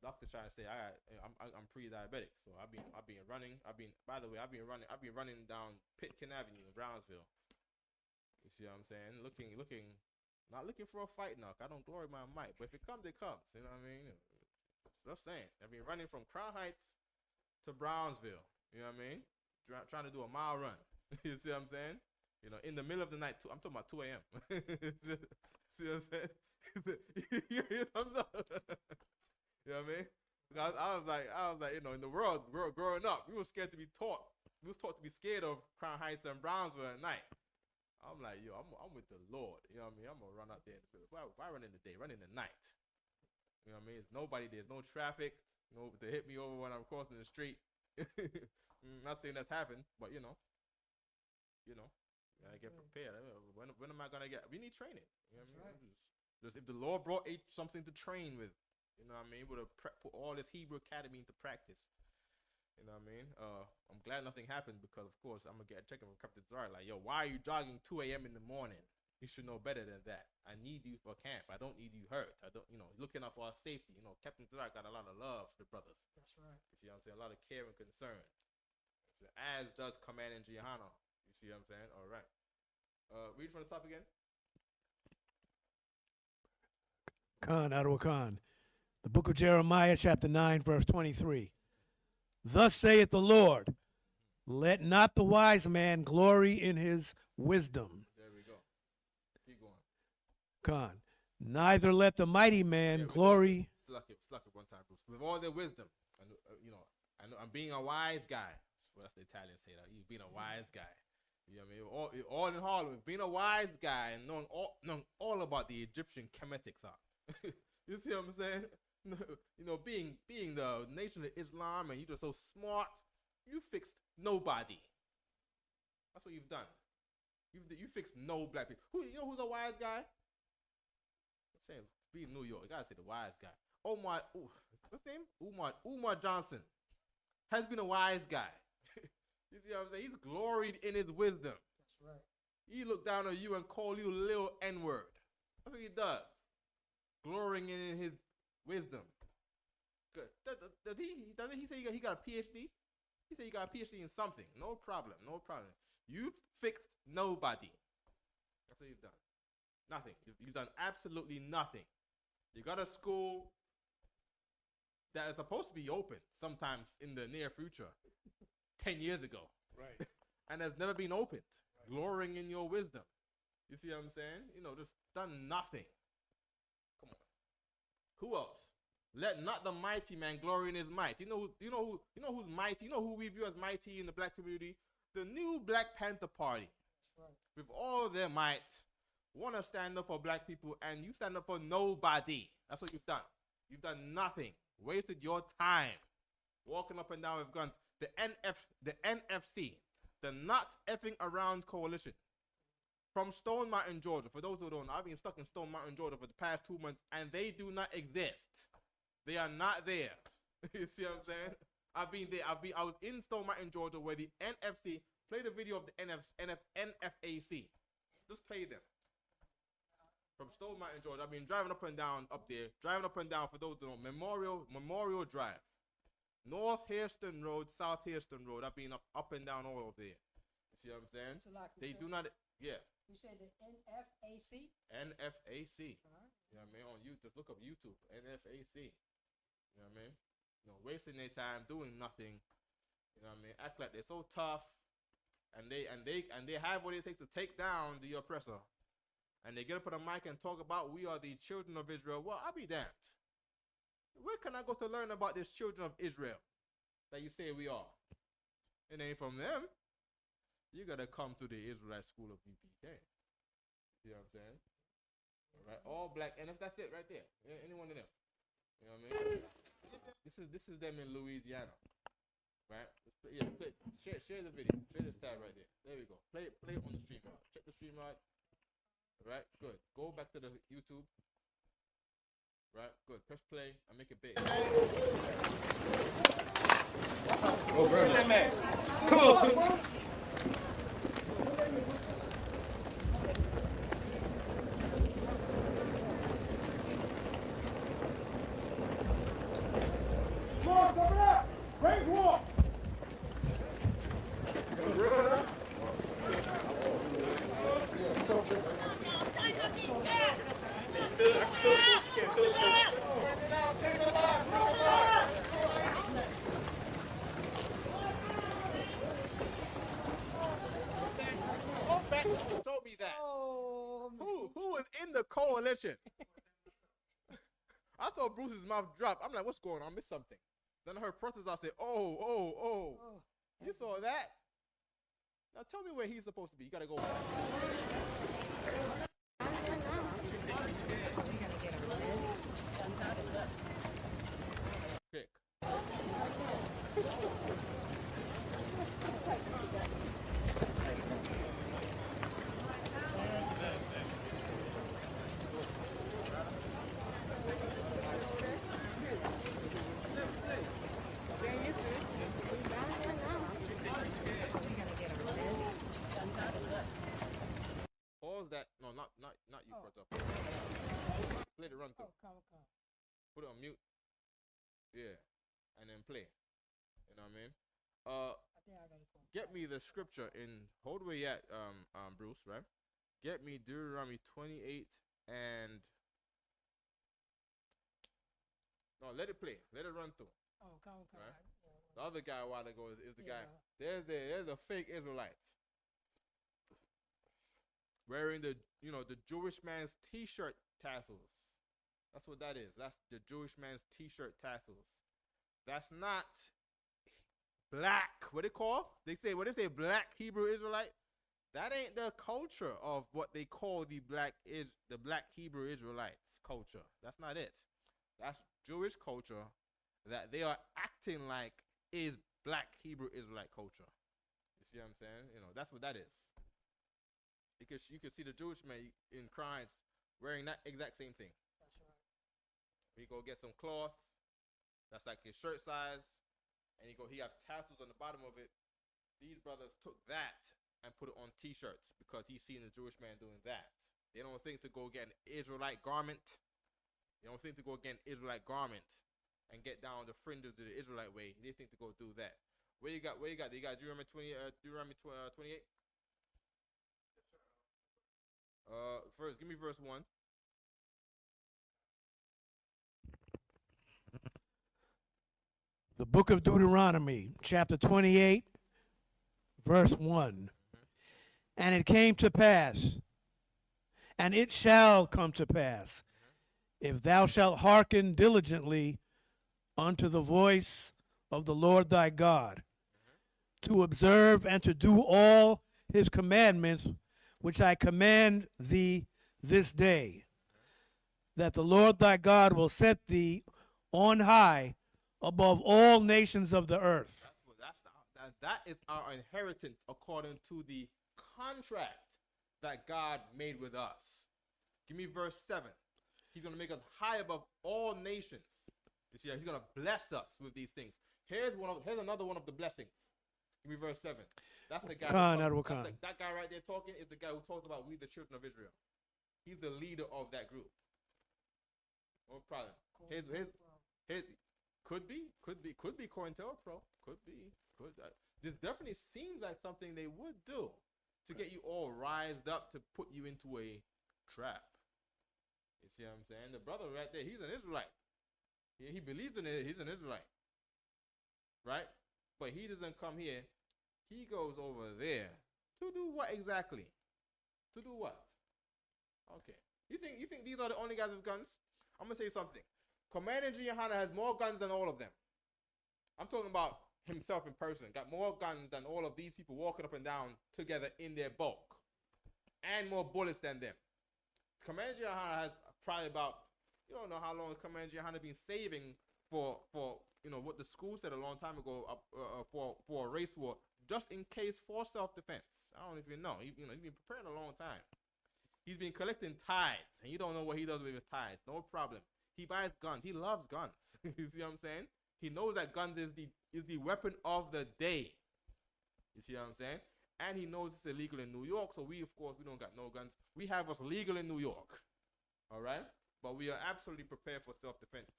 Doctor trying to say I'm pre-diabetic, so I've been running. I've been running down Pitkin Avenue in Brownsville. You see what I'm saying? Not looking for a fight now. I don't glory my might, but if it comes, it comes. You know what I mean? Just saying. I've been running from Crown Heights to Brownsville. You know what I mean? Trying to do a mile run. You see what I'm saying? In the middle of the night. I'm talking about 2 a.m. See what I'm saying? You know what I mean? I was like, in the world, growing up, we were scared to be taught. We was taught to be scared of Crown Heights and Brownsville at night. I'm like, I'm with the Lord. You know what I mean? I'm gonna run out there in the middle. Why run in the day? Run in the night. You know what I mean? There's nobody. There's no traffic. To hit me over when I'm crossing the street. Nothing that's happened, but you know, gotta get prepared. When am I gonna get? We need training. You know what I mean? Just if the Lord brought something to train with, you know what I mean, would have put all this Hebrew Academy into practice. You know what I mean? I'm glad nothing happened because, of course, I'm gonna get a check from Captain Zara. Like, yo, why are you jogging 2 a.m. in the morning? You should know better than that. I need you for camp. I don't need you hurt. I don't, looking out for our safety. Captain Zara got a lot of love for the brothers. That's right. You see what I'm saying? A lot of care and concern. So, as does Commandant Gihanna. You see what I'm saying? All right. Read from the top again. Khan, Adwa Khan. The book of Jeremiah, chapter 9, verse 23. Thus saith the Lord, let not the wise man glory in his wisdom. There we go. Keep going. Khan. Neither let the mighty man glory. Sluck it one time, Bruce. With all their wisdom. I know I'm being a wise guy. That's what the Italians say. That he's being a wise guy. You know what I mean? All in Harlem, being a wise guy and knowing all about the Egyptian Kemetics are. You see what I'm saying? Being the nation of Islam and you're just so smart, you fixed nobody. That's what you've done. You fixed no black people. Who's a wise guy? I'm saying, be in New York, you gotta say the wise guy. What's his name? Umar Johnson has been a wise guy. You see what I'm saying? He's gloried in his wisdom. That's right. He looked down on you and called you little N-word. That's what he does. Glorying in his wisdom. Good. Doesn't he say he got a PhD? He said he got a PhD in something. No problem. You've fixed nobody. That's what you've done. Nothing. You've done absolutely nothing. You got a school that is supposed to be open sometimes in the near future. 10 years ago. Right. And has never been opened. Right. Glorying in your wisdom. You see what I'm saying? Just done nothing. Come on. Who else? Let not the mighty man glory in his might. You know who's mighty? You know who we view as mighty in the black community? The new Black Panther Party. That's right. With all their might, want to stand up for black people, and you stand up for nobody. That's what you've done. You've done nothing. Wasted your time. Walking up and down with guns. The NFC, the Not Effing Around Coalition, from Stone Mountain, Georgia. For those who don't know, I've been stuck in Stone Mountain, Georgia for the past 2 months, and they do not exist. They are not there. You see what I'm saying? I've been there. I was in Stone Mountain, Georgia, where the NFC played a video of the NFAC. Just play them. From Stone Mountain, Georgia. I've been driving up and down up there. Driving up and down, for those who don't know, Memorial Drive. North Hairston Road, South Hairston Road. I've been up and down all over there. You see what I'm saying? They do not, yeah. You said the NFAC? NFAC. Right. You know what I mean? On YouTube, just look up YouTube. NFAC. You know what I mean? Wasting their time doing nothing. You know what I mean? Act like they're so tough, and they have what it takes to take down the oppressor. And they get up on the mic and talk about we are the children of Israel. Well, I'll be damned. Where can I go to learn about this children of Israel that you say we are? It ain't from them. You gotta come to the Israelite school of BPK. You know what I'm saying? All right, all black, and if that's it right there, any one of them. You know what I mean? This is them in Louisiana, right? Share the video. Share this tab right there. There we go. Play it on the stream. Check the stream out. All right, good. Go back to the YouTube. Right, good. Press play and make it big. Oh, bro. That man. Come on, Tim. Great war! Told me that. Oh, Who is in the coalition? I saw Bruce's mouth drop. I'm like, what's going on? I missed something. Then I heard process. I said, oh. You saw that? Now tell me where he's supposed to be. You gotta go. Pick. and play. You know what I mean? I think I gotta go. Get me the scripture in, hold where you at, Bruce, right? Get me Deuteronomy 28 and, no, let it play. Let it run through. Oh, come. Right? Yeah, The other guy a while ago is the Yeah. guy. There's a fake Israelite wearing the Jewish man's t-shirt tassels. That's what that is. That's the Jewish man's t-shirt tassels. That's not black. What they say black Hebrew Israelite. That ain't the culture of what they call the black Hebrew Israelites culture. That's not it. That's Jewish culture that they are acting like is black Hebrew Israelite culture. You see what I'm saying? That's what that is. Because you can see the Jewish man in Christ wearing that exact same thing. That's right. We go get some cloth. That's like his shirt size. And he has tassels on the bottom of it. These brothers took that and put it on t-shirts because he's seen the Jewish man doing that. They don't think to go get an Israelite garment. They don't think to go get an Israelite garment and get down the fringes of the Israelite way. They think to go do that. Where you got? You got Deuteronomy 28. First, give me verse 1. The book of Deuteronomy, chapter 28, verse 1. And it came to pass, and it shall come to pass, if thou shalt hearken diligently unto the voice of the Lord thy God, to observe and to do all his commandments, which I command thee this day, that the Lord thy God will set thee on high above all nations of the earth. That is our inheritance according to the contract that God made with us. Give me verse 7. He's going to make us high above all nations. You see, he's going to bless us with these things. Here's another one of the blessings. Give me verse 7. That's the guy. That guy right there talking is the guy who talked about we the children of Israel. He's the leader of that group. No problem. Could be COINTELPRO. This definitely seems like something they would do to get you all rised up to put you into a trap. You see what I'm saying? The brother right there, he's an Israelite. He believes in it. He's an Israelite, right? But he doesn't come here. He goes over there to do what exactly? To do what? Okay. You think these are the only guys with guns? I'm gonna say something. Commander Gianna has more guns than all of them. I'm talking about himself in person. Got more guns than all of these people walking up and down together in their bulk, and more bullets than them. Commander Gianna has probably about, you don't know how long Commander Gianna been saving for what the school said a long time ago for a race war, just in case, for self-defense. I don't even know. He's been preparing a long time. He's been collecting tithes, and you don't know what he does with his tithes. No problem. He buys guns. He loves guns. You see what I'm saying? He knows that guns is the weapon of the day. You see what I'm saying? And he knows it's illegal in New York. So we don't got no guns. We have us legal in New York. All right? But we are absolutely prepared for self-defense.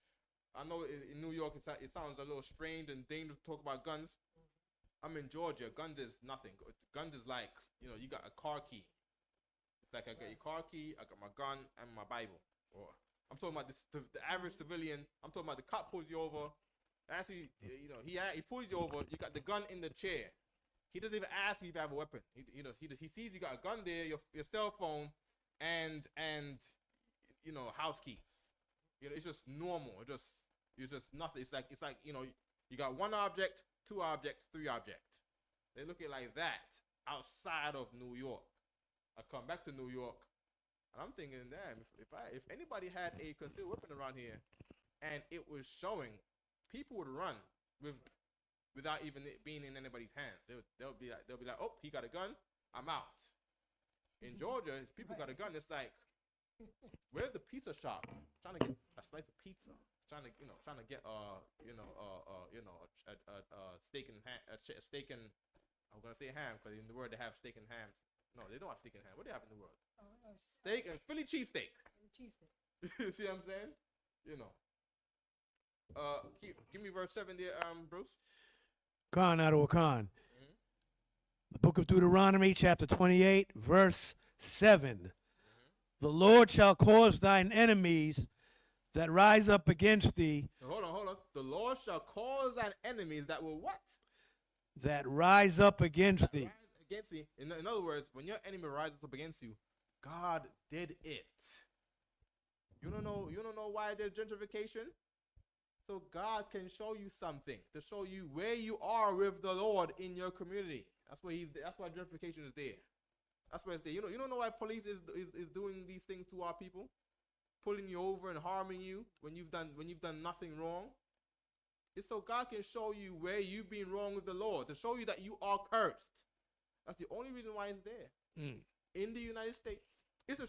I know in New York it sounds a little strange and dangerous to talk about guns. I'm in Georgia. Guns is nothing. Guns is like, you got a car key. It's like I got your car key, I got my gun, and my Bible. Or I'm talking about the average civilian. I'm talking about the cop pulls you over. Actually, he pulls you over. You got the gun in the chair. He doesn't even ask you if you have a weapon. He sees you got a gun there, your cell phone, and house keys. It's just normal. It's just nothing. It's like you got one object, two objects, three objects. They look at it like that outside of New York. I come back to New York, and I'm thinking, damn, if anybody had a concealed weapon around here, and it was showing, people would run without even it being in anybody's hands. They'll be like, oh, he got a gun, I'm out. In Georgia, if people got a gun, it's like, where's the pizza shop? Trying to get a slice of pizza. Trying to get steak and I'm gonna say ham because in the world they have steak and hams. No, they don't have steak and ham. What do they have in the world? Steak and Philly cheesesteak. You see what I'm saying? Give me verse 7 there, Bruce. Khan out of Khan. The book of Deuteronomy, chapter 28, verse 7. The Lord shall cause thine enemies that rise up against thee. Hold on. The Lord shall cause thine enemies that will what? That rise up against thee. Rise against thee. In other words, when your enemy rises up against you, God did it. You don't know why there's gentrification? So God can show you something, to show you where you are with the Lord in your community. That's why gentrification is there. That's why it's there. You don't know why police is doing these things to our people, pulling you over and harming you when you've done nothing wrong. It's so God can show you where you've been wrong with the Lord, to show you that you are cursed. That's the only reason why it's there. In the United States. It's to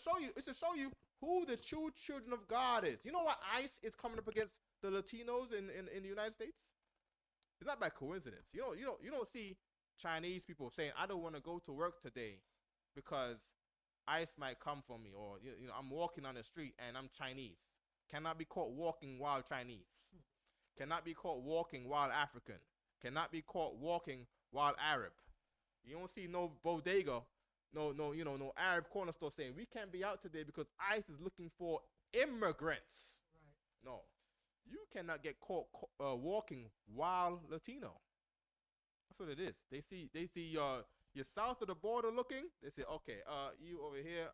show you who the true children of God is. You know why ICE is coming up against the Latinos in the United States? It's not by coincidence. You don't see Chinese people saying, I don't want to go to work today because ICE might come for me, or I'm walking on the street and I'm Chinese. Cannot be caught walking while Chinese. Cannot be caught walking while African. Cannot be caught walking while Arab. You don't see no bodega, no Arab corner store saying we can't be out today because ICE is looking for immigrants. Right. No, you cannot get caught walking while Latino. That's what it is. They see you're south of the border looking. They say, okay, you over here,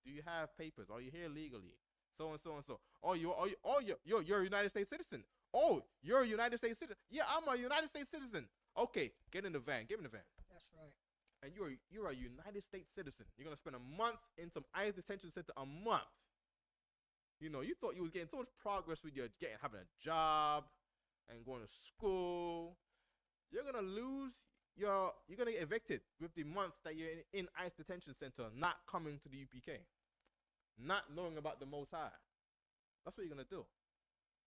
do you have papers? Are you here legally? So and so and so. Oh, you're a United States citizen. Oh, you're a United States citizen. Yeah, I'm a United States citizen. Okay, get in the van. Get in the van. That's right. And you're a United States citizen. You're gonna spend a month in some ICE detention center. A month. You thought you was getting so much progress with your having a job and going to school. You're gonna you're gonna get evicted with the month that you're in ICE detention center, not coming to the UPK, not knowing about the Most High. That's what you're gonna do.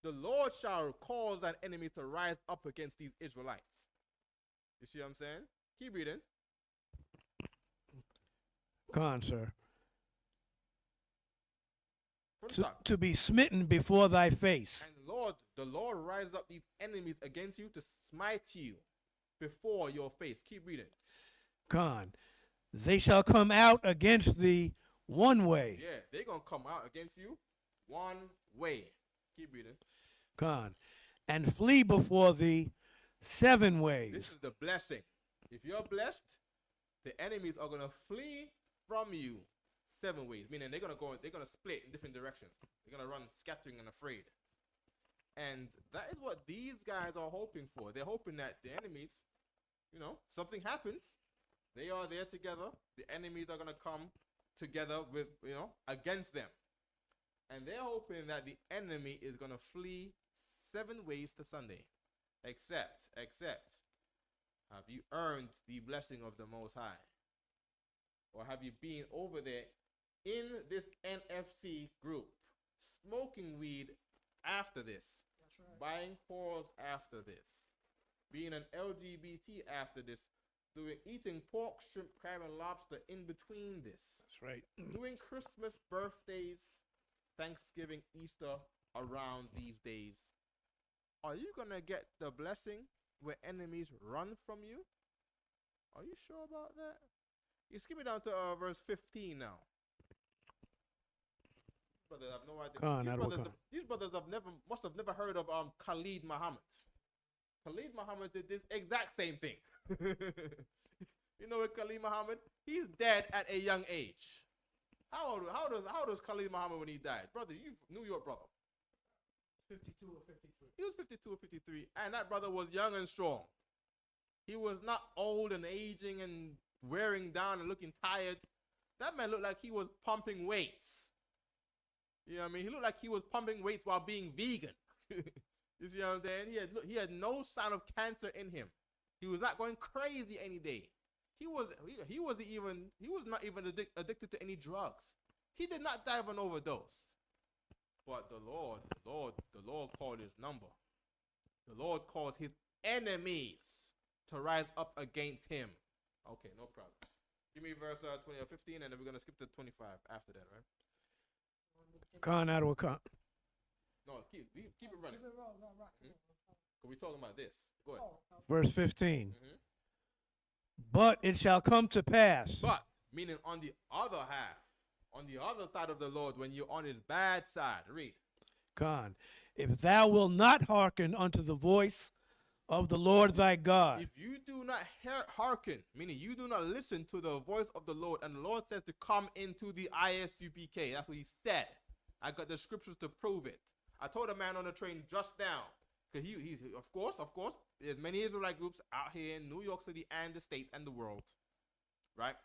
The Lord shall cause thine enemies to rise up against these Israelites. You see what I'm saying? Keep reading. Come on, sir. To be smitten before thy face. And the Lord rises up these enemies against you to smite you before your face. Keep reading. Con. They shall come out against thee one way. Yeah, they're going to come out against you one way. Keep reading. Con. And flee before thee 7 ways. This is the blessing. If you're blessed, the enemies are going to flee from you 7 ways. Meaning they're going to split in different directions. They're going to run scattering and afraid. And that is what these guys are hoping for. They're hoping that the enemies, something happens. They are there together. The enemies are going to come together with, against them. And they're hoping that the enemy is going to flee 7 ways to Sunday. Except, have you earned the blessing of the Most High? Or have you been over there in this NFC group, smoking weed after this? That's right. Buying whores after this, being an LGBT after this, eating pork, shrimp, crab, and lobster in between this. That's right. Doing Christmas, birthdays, Thanksgiving, Easter around these days. Are you going to get the blessing where enemies run from you? Are you sure about that? You skip it down to verse 15 now. Brothers have no idea. These brothers must have never heard of Khalid Muhammad. Khalid Muhammad did this exact same thing. You know what Khalid Muhammad? He's dead at a young age. How old was Khalid Muhammad when he died? Brother, you New York brother. 52 or 53. He was 52 or 53, and that brother was young and strong. He was not old and aging and wearing down and looking tired. That man looked like he was pumping weights. You know what I mean? He looked like he was pumping weights while being vegan. You see what I'm saying? He had no sign of cancer in him. He was not going crazy any day. He was not even addicted to any drugs. He did not die of an overdose. But the Lord called his number. The Lord caused his enemies to rise up against him. Okay, no problem. Give me verse 20 or 15, and then we're gonna skip to 25 after that, right? Khan out of Khan. No, keep it running. Keep it rolling. Right. Cause we talking about this. Go ahead. Verse 15. But it shall come to pass. But, meaning on the other half, on the other side of the Lord, when you're on his bad side. Read. Con, if thou wilt not hearken unto the voice of the Lord thy God. If you do not hearken, meaning you do not listen to the voice of the Lord, and the Lord says to come into the Isupk. That's what he said. I got the scriptures to prove it. I told a man on the train just now, because he of course, there's many Israelite groups out here in New York City and the States and the world, right?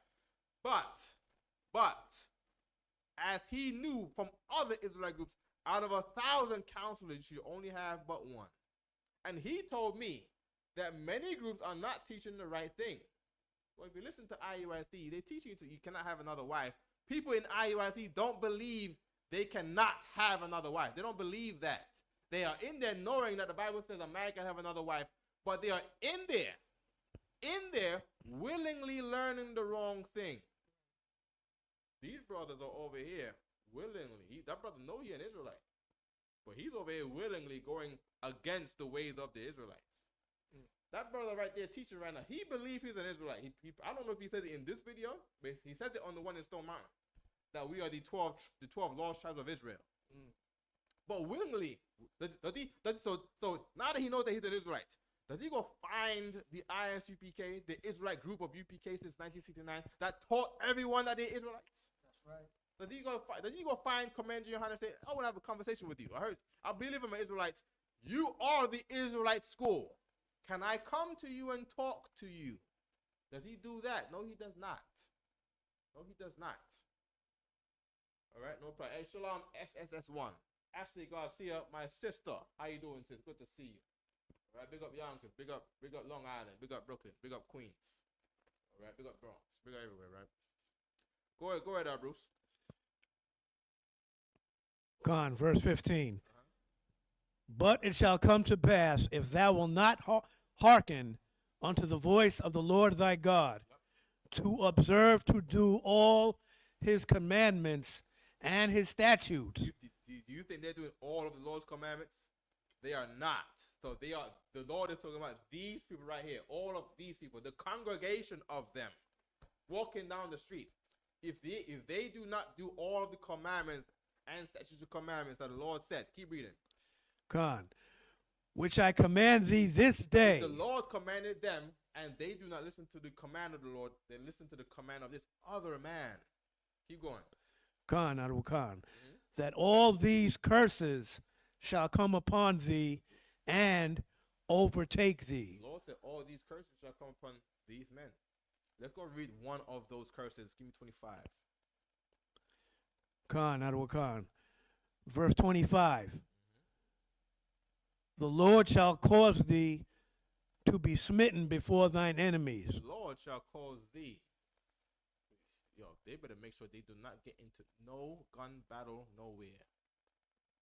But, as he knew from other Israelite groups, out of 1,000 counselors, you only have but one. And he told me that many groups are not teaching the right thing. Well, if you listen to IUIC, they teach you you cannot have another wife. People in IUIC don't believe they cannot have another wife. They don't believe that. They are in there knowing that the Bible says a man can have another wife, but they are in there, willingly learning the wrong thing. These brothers are over here willingly. That brother knows he's an Israelite, but he's over here willingly going against the ways of the Israelites. That brother right there teaching right now, he believes he's an Israelite. I don't know if he said it in this video, but he says it on the one in Stone Mountain, that we are the 12 lost tribes of Israel. But willingly, so now that he knows that he's an Israelite, does he go find the Isupk, the Israelite group of UPK since 1969 that taught everyone that they're Israelites? That's right. Does he go find Commander Johanna and say, I want to have a conversation with you. I believe I'm an Israelite. You are the Israelite school. Can I come to you and talk to you? Does he do that? No, he does not. No, he does not. All right, no problem. Hey, Shalom SSS1. Ashley Garcia, my sister. How you doing, sis? Good to see you. All right, big up Yonkers, big up Long Island, big up Brooklyn, big up Queens. All right, big up Bronx, big up everywhere, right? Go ahead, Bruce. Con, verse 15. But it shall come to pass, if thou wilt not hearken unto the voice of the Lord thy God, to observe to do all his commandments and his statutes. Do you think they're doing all of the Lord's commandments? They are not. So the Lord is talking about these people right here, all of these people, the congregation of them, walking down the streets. If they do not do all of the commandments and statutes of commandments that the Lord said, keep reading. Con, which I command thee this day. The Lord commanded them, and they do not listen to the command of the Lord. They listen to the command of this other man. Keep going. Con, Arukan, that all these curses shall come upon thee and overtake thee. The Lord said all these curses shall come upon these men. Let's go read one of those curses. Give me 25. Con, Arukan, verse 25. The Lord shall cause thee to be smitten before thine enemies. The Lord shall cause thee. Yo, they better make sure they do not get into no gun battle nowhere.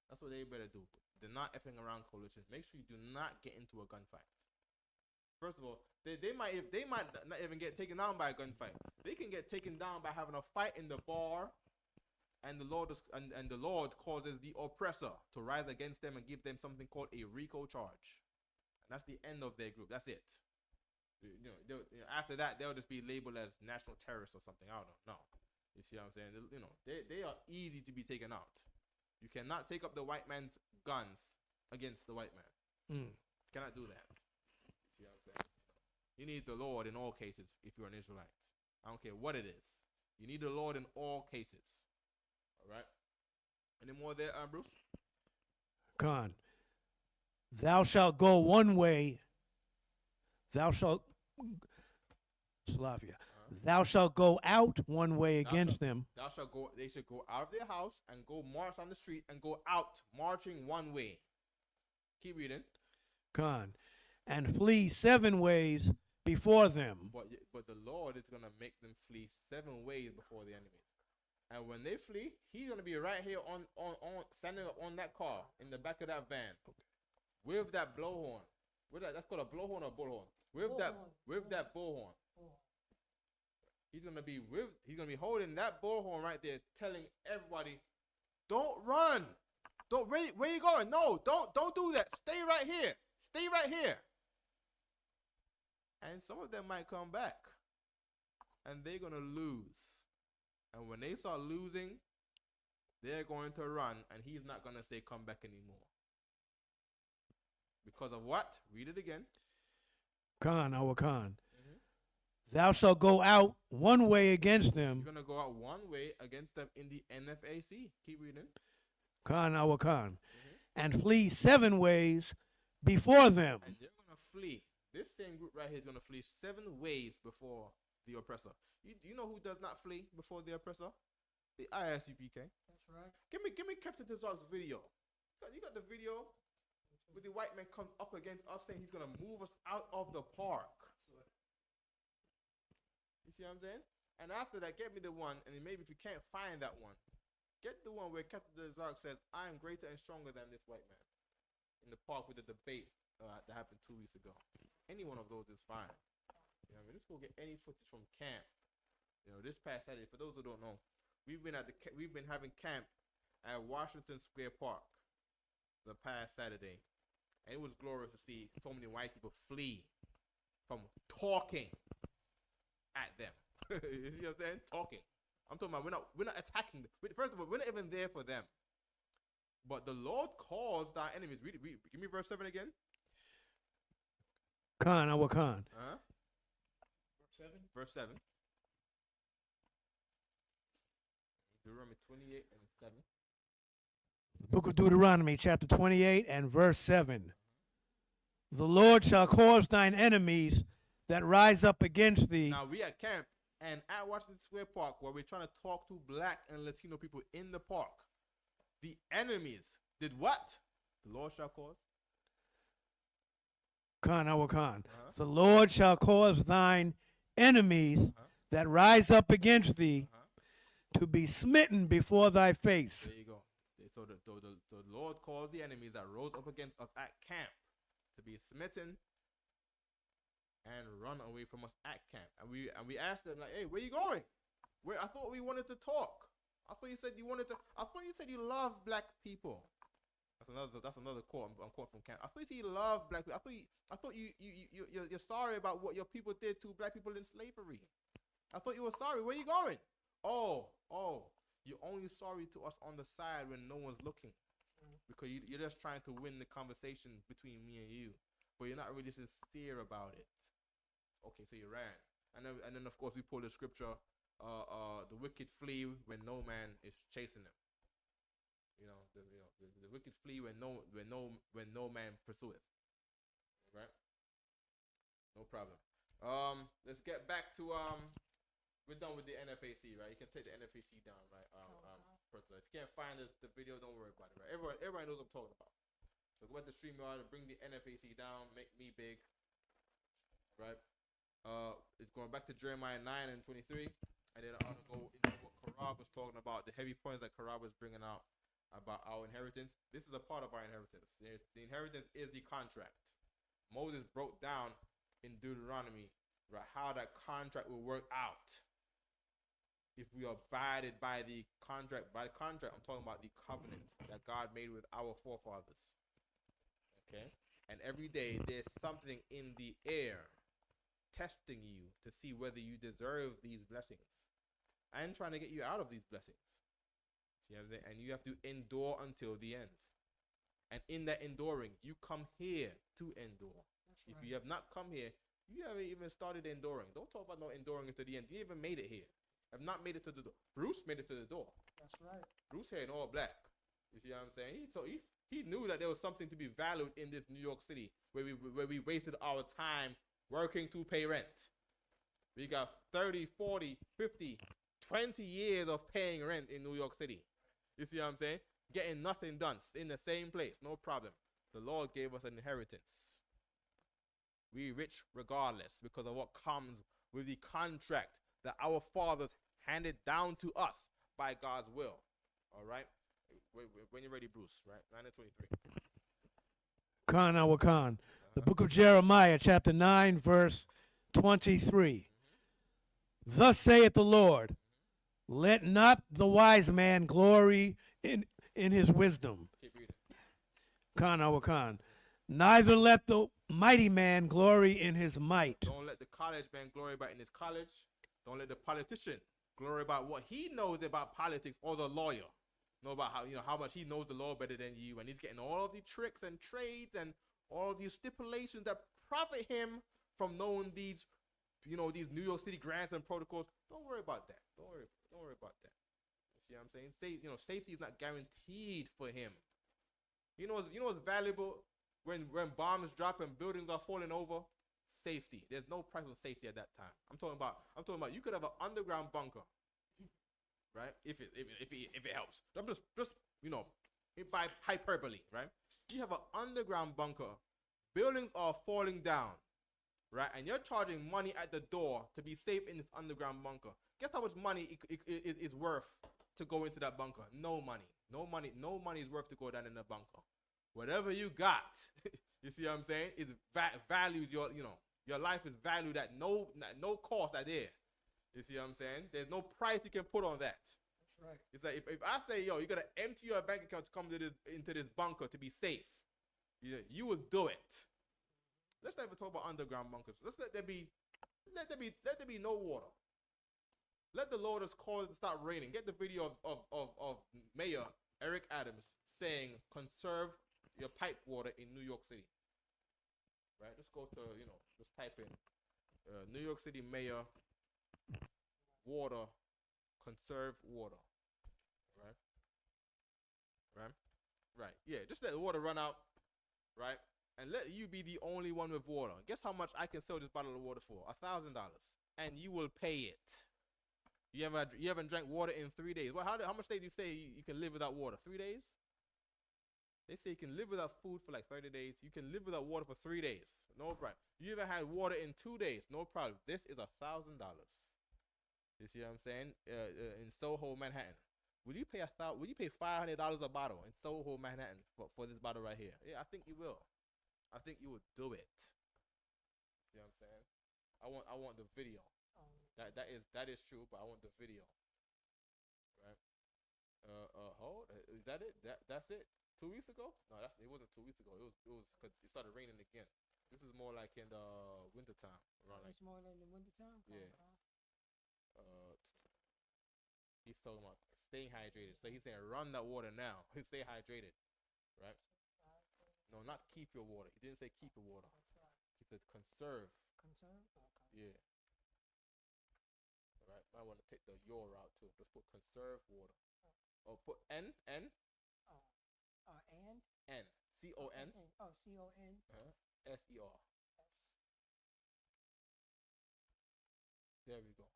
That's what they better do. They're not effing around, coalition. Make sure you do not get into a gunfight. First of all, they might not even get taken down by a gunfight. They can get taken down by having a fight in the bar, and the Lord causes the oppressor to rise against them and give them something called a RICO charge. And that's the end of their group. That's it. After that, they'll just be labeled as national terrorists or something. I don't know. You see what I'm saying? They are easy to be taken out. You cannot take up the white man's guns against the white man. You cannot do that. You see what I'm saying? You need the Lord in all cases if you're an Israelite. I don't care what it is. You need the Lord in all cases. All right? Any more there, Bruce? Con, thou shalt go one way. Thou shalt, Slavia. Thou shalt go out one way against them. Thou shalt go. They should go out of their house and go march on the street and go out marching one way. Keep reading. Con, and flee 7 ways before them. But the Lord is gonna make them flee 7 ways before the enemies. And when they flee, he's gonna be right here on standing up on that car in the back of that van, with that blowhorn. That's called a blowhorn or bullhorn. With that bullhorn. He's gonna be holding that bullhorn right there, telling everybody, don't run. Don't where you going? No, don't do that. Stay right here. Stay right here. And some of them might come back. And they're gonna lose. And when they start losing, they're going to run, and he's not gonna say come back anymore. Because of what? Read it again. Khan, our Khan. Thou shalt go out one way against them. You're going to go out one way against them in the NFAC. Keep reading. Khan, our Khan. And flee 7 ways before them. And they're going to flee. This same group right here is going to flee 7 ways before the oppressor. You know who does not flee before the oppressor? The Isupk. That's right. Give me Captain Tazar's video. You got the video with the white man comes up against us saying he's going to move us out of the park. You see what I'm saying? And after that, get me the one, and then maybe if you can't find that one, get the one where Captain Tazar says, I am greater and stronger than this white man. In the park with the debate that happened 2 weeks ago. Any one of those is fine. You know what I mean? Let's go get any footage from camp. You know, this past Saturday, for those who don't know, we've been having camp at Washington Square Park the past Saturday. And it was glorious to see so many white people flee from talking at them. You see what I'm saying? Talking. I'm talking about we're not attacking them. First of all, we're not even there for them. But the Lord calls thy enemies. Read. Give me verse 7 again. Khan, our Khan. Verse 7. Deuteronomy 28 and 7. Book of Deuteronomy, chapter 28 and verse 7. The Lord shall cause thine enemies that rise up against thee. Now we at camp and at Washington Square Park where we're trying to talk to black and Latino people in the park. The enemies did what? The Lord shall cause. Khan, our Khan. The Lord shall cause thine enemies that rise up against thee to be smitten before thy face. There you go. So the Lord caused the enemies that rose up against us at camp to be smitten and run away from us at camp. And we asked them, like, hey, where you going? I thought we wanted to talk. I thought you said you love black people. That's another quote. I'm quoting from camp. I thought you said you love black people. I thought you're sorry about what your people did to black people in slavery. I thought you were sorry. Where you going? Oh, you're only sorry to us on the side when no one's looking. Because you're just trying to win the conversation between me and you. But you're not really sincere about it. Okay, so you ran. And then of course we pull the scripture, the wicked flee when no man is chasing them. The wicked flee when no man pursueth. Right? No problem. Let's get back to we're done with the NFAC, right? You can take the NFAC down, right? If you can't find the video, don't worry about it, right? Everybody knows what I'm talking about. So go back to StreamYard and bring the NFAC down, make me big, right? It's going back to Jeremiah 9 and 23, and then I'm gonna go into what Karab was talking about, the heavy points that Karab was bringing out about our inheritance. This is a part of our inheritance. The inheritance is the contract. Moses broke down in Deuteronomy, right, how that contract will work out. If we abided by the contract, I'm talking about the covenant that God made with our forefathers. Okay? And every day there's something in the air testing you to see whether you deserve these blessings and trying to get you out of these blessings. See what I'm saying? And you have to endure until the end. And in that enduring, you come here to endure. If you have not come here, you haven't even started enduring. Don't talk about no enduring to the end. You even made it here. Have not made it to the door. Bruce made it to the door. That's right. Bruce here in all black. You see what I'm saying? He knew that there was something to be valued in this New York City where we wasted our time working to pay rent. We got 30, 40, 50, 20 years of paying rent in New York City. You see what I'm saying? Getting nothing done in the same place. No problem. The Lord gave us an inheritance. We rich regardless because of what comes with the contract that our fathers handed down to us by God's will. All right? When you're ready, Bruce, right? 9 and 23. Khan, our Khan. The book of Jeremiah, chapter 9, verse 23. Thus saith the Lord, let not the wise man glory in his wisdom. Keep reading. Khan our Khan. Neither let the mighty man glory in his might. Don't let the college man glory about in his college. Don't let the politician glory about what he knows about politics, or the lawyer know about how much he knows the law better than you, and he's getting all of the tricks and trades and all of these stipulations that profit him from knowing these these New York City grants and protocols. Don't worry about that. Don't worry about that. You see what I'm saying? Safety is not guaranteed for him. You know what's valuable when bombs drop and buildings are falling over? Safety. There's no price on safety at that time. I'm talking about you could have an underground bunker, right? If it helps. I'm just by hyperbole, right? You have an underground bunker. Buildings are falling down, right? And you're charging money at the door to be safe in this underground bunker. Guess how much money it is worth to go into that bunker? No money. No money is worth to go down in the bunker. Whatever you got, you see what I'm saying? It values your life is valued at no cost at there. You see what I'm saying? There's no price you can put on that. That's right. It's like if I say, yo, you gotta empty your bank account to come into this bunker to be safe, you will do it. Let's not even talk about underground bunkers. Let's let there be no water. Let the Lord has called it to start raining. Get the video of Mayor Eric Adams saying, conserve your pipe water in New York City. Right? Just go to, just type in New York City Mayor water, conserve water. Right. Yeah, just let the water run out, right? And let you be the only one with water. Guess how much I can sell this bottle of water for? $1,000. And you will pay it. You haven't drank water in 3 days. How much days do you say you can live without water? 3 days? They say you can live without food for like 30 days. You can live without water for 3 days. No problem. You even had water in 2 days. No problem. This is $1,000. You see what I'm saying? In Soho, Manhattan. Will you pay $500 a bottle in Soho, Manhattan for this bottle right here? Yeah, I think you will. I think you would do it. See what I'm saying? I want the video. That is true, but I want the video. Right? Is that it? That's it? 2 weeks ago? No, it wasn't 2 weeks ago. It was because it started raining again. This is more like in the winter time. It's more like in the winter time. Yeah. He's talking about staying hydrated. So he's saying run that water now. Stay hydrated, right? No, not keep your water. He didn't say keep your water. He said conserve. Conserve? Okay. Yeah. Right. Might want to take the your route too. Just put conserve water. Oh, put N. And? N. C-O-N. Oh, C-O-N. S-E-R. There we go.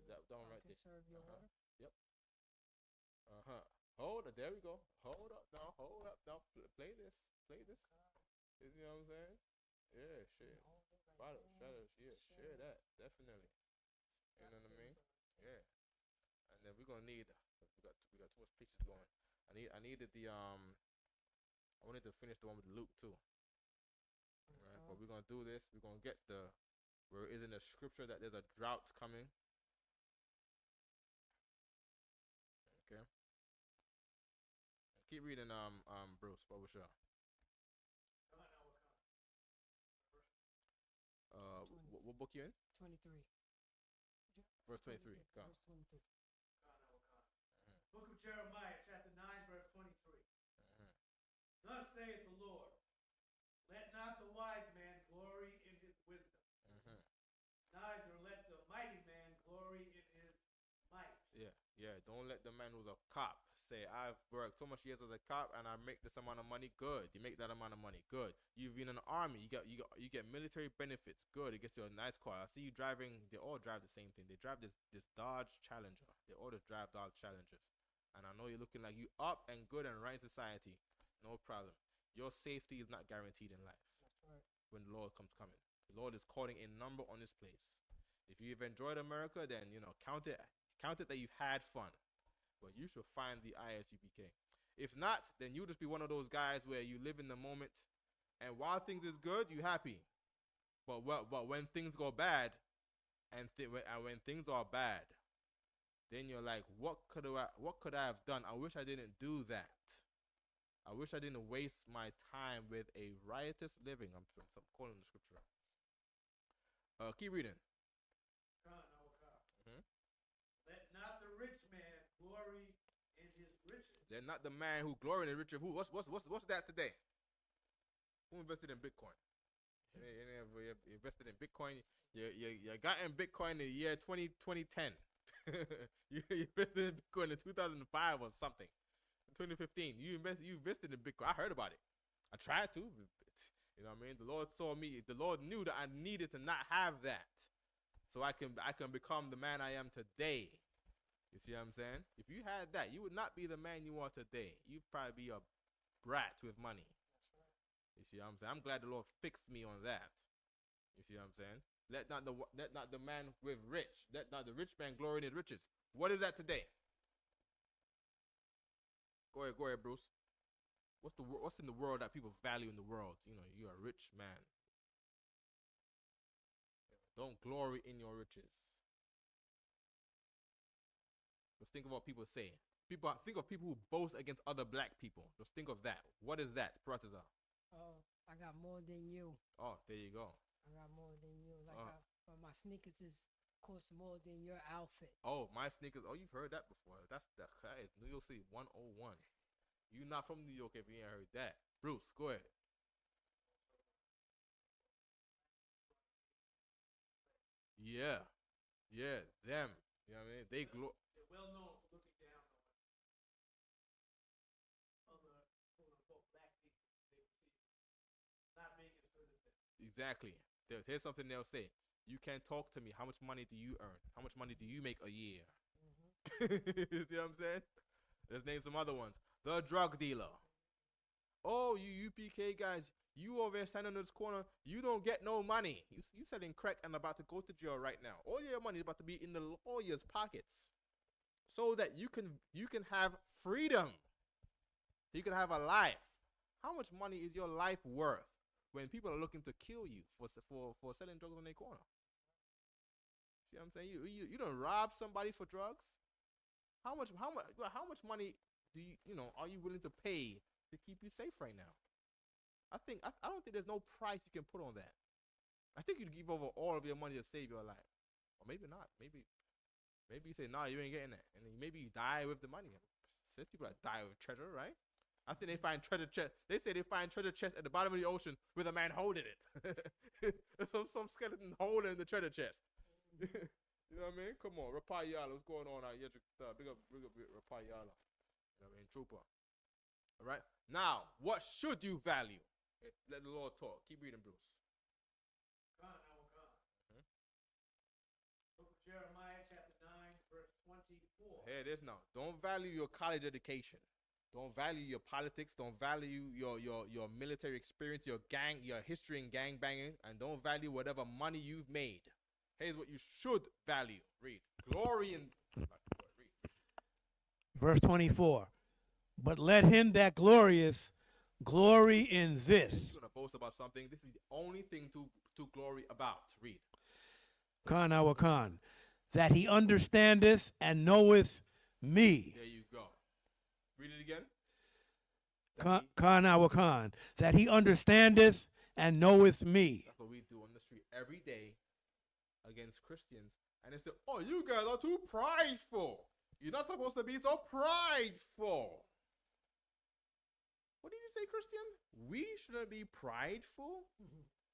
That down right there. Conserve your water. Yep. Hold up. There we go. Hold up now. Play this. You know what I'm saying? Yeah, shit. Share that. Definitely. You know what I mean? Yeah. And then we're gonna need. We got too much pictures going. I needed the I wanted to finish the one with Luke too. Right, but we're gonna do this. We're gonna get where it is in the scripture that there's a drought coming. Okay. Keep reading, Bruce. What was your? What book you in? 23. Verse 23. Go. Verse 23. Book of Jeremiah, chapter 9, verse 23. Thus saith the Lord, let not the wise man glory in his wisdom, neither let the mighty man glory in his might. Yeah. Don't let the man who's a cop say, I've worked so much years as a cop and I make this amount of money. Good. You make that amount of money. Good. You've been in the army. You get military benefits. Good. It gets you a nice car. I see you driving. They all drive the same thing. They drive this Dodge Challenger. They all just drive Dodge Challengers. And I know you're looking like you up and good and right in society. No problem. Your safety is not guaranteed in life. That's right. When the Lord comes coming. The Lord is calling a number on this place. If you've enjoyed America, then count it that you've had fun. But you should find the ISUPK. If not, then you'll just be one of those guys where you live in the moment, and while things is good, you happy. But when things go bad, and when things are bad, then you're like, what could I have done? I wish I didn't do that. I wish I didn't waste my time with a riotous living. I'm quoting the scripture. Keep reading. Let not the rich man glory in his riches. They're not the man who glory in the riches. Who? What's that today? Who invested in Bitcoin? You invested in Bitcoin. You got in Bitcoin in the year 2010. You invested in Bitcoin in 2005 or something. 2015. You invested in Bitcoin. I heard about it. I tried to. You know what I mean? The Lord saw me. The Lord knew that I needed to not have that, so I can become the man I am today. You see what I'm saying? If you had that, you would not be the man you are today. You'd probably be a brat with money. You see what I'm saying? I'm glad the Lord fixed me on that. You see what I'm saying? Let not the man with rich, let not the rich man glory in his riches. What is that today? Go ahead, Bruce. What's in the world that people value in the world? You know, you're a rich man. Don't glory in your riches. Just think of what people say. Think of people who boast against other black people. Just think of that. What is that, Pratazar? Oh, I got more than you. Oh, there you go. I got more than you. My sneakers cost more than your outfit. Oh, my sneakers. Oh, you've heard that before. That's New York City 101. You're not from New York if you ain't heard that. Bruce, go ahead. Yeah, them. You know what I mean? They're well known for looking down on other quote-unquote black people. Not making certain things. Exactly. Here's something they'll say. You can't talk to me. How much money do you earn? How much money do you make a year? You see what I'm saying? Let's name some other ones. The drug dealer. Oh, you UPK guys, you over there standing in this corner, you don't get no money. You selling crack and about to go to jail right now. All your money is about to be in the lawyer's pockets, so that you can have freedom. So you can have a life. How much money is your life worth when people are looking to kill you for selling drugs on their corner? See what I'm saying? You don't rob somebody for drugs. How much money are you willing to pay to keep you safe right now? I don't think there's no price you can put on that. I think you'd give over all of your money to save your life, or maybe not. Maybe you say, nah, you ain't getting that, and then maybe you die with the money. There's people that die with treasure, right? I think they find treasure chest. They say they find treasure chest at the bottom of the ocean with a man holding it. some skeleton holding the treasure chest. You know what I mean? Come on, Rapayala, what's going on out here? Big up Rapayala. You know what I mean? Trooper. All right. Now, what should you value? Let the Lord talk. Keep reading, Bruce. Book of Jeremiah, chapter 9, verse 24. Here it is now. Don't value your college education. Don't value your politics. Don't value your military experience, your history in gang banging, and don't value whatever money you've made. Here's what you should value. Read. Glory in. Read. Verse 24. But let him that glorious glory in this. He's going to boast about something. This is the only thing to glory about. Read. Khan our Khan. That he understandeth and knoweth me. There you go. Read it again. Khan our Khan. That he understandeth and knoweth me. That's what we do on the street every day against Christians. And they say, oh, you guys are too prideful. You're not supposed to be so prideful. What did you say, Christian? We shouldn't be prideful.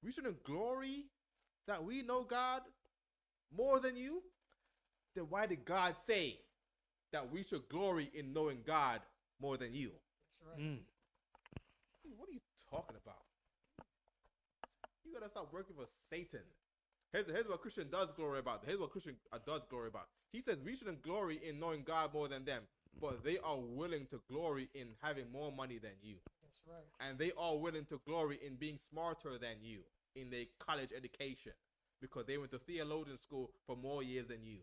We shouldn't glory that we know God more than you. Then why did God say that we should glory in knowing God more than you? That's right. What are you talking about? You gotta stop working for Satan. Here's what Christian does glory about. Here's what Christian does glory about. He says we shouldn't glory in knowing God more than them, but they are willing to glory in having more money than you. That's right. And they are willing to glory in being smarter than you in their college education because they went to theologian school for more years than you.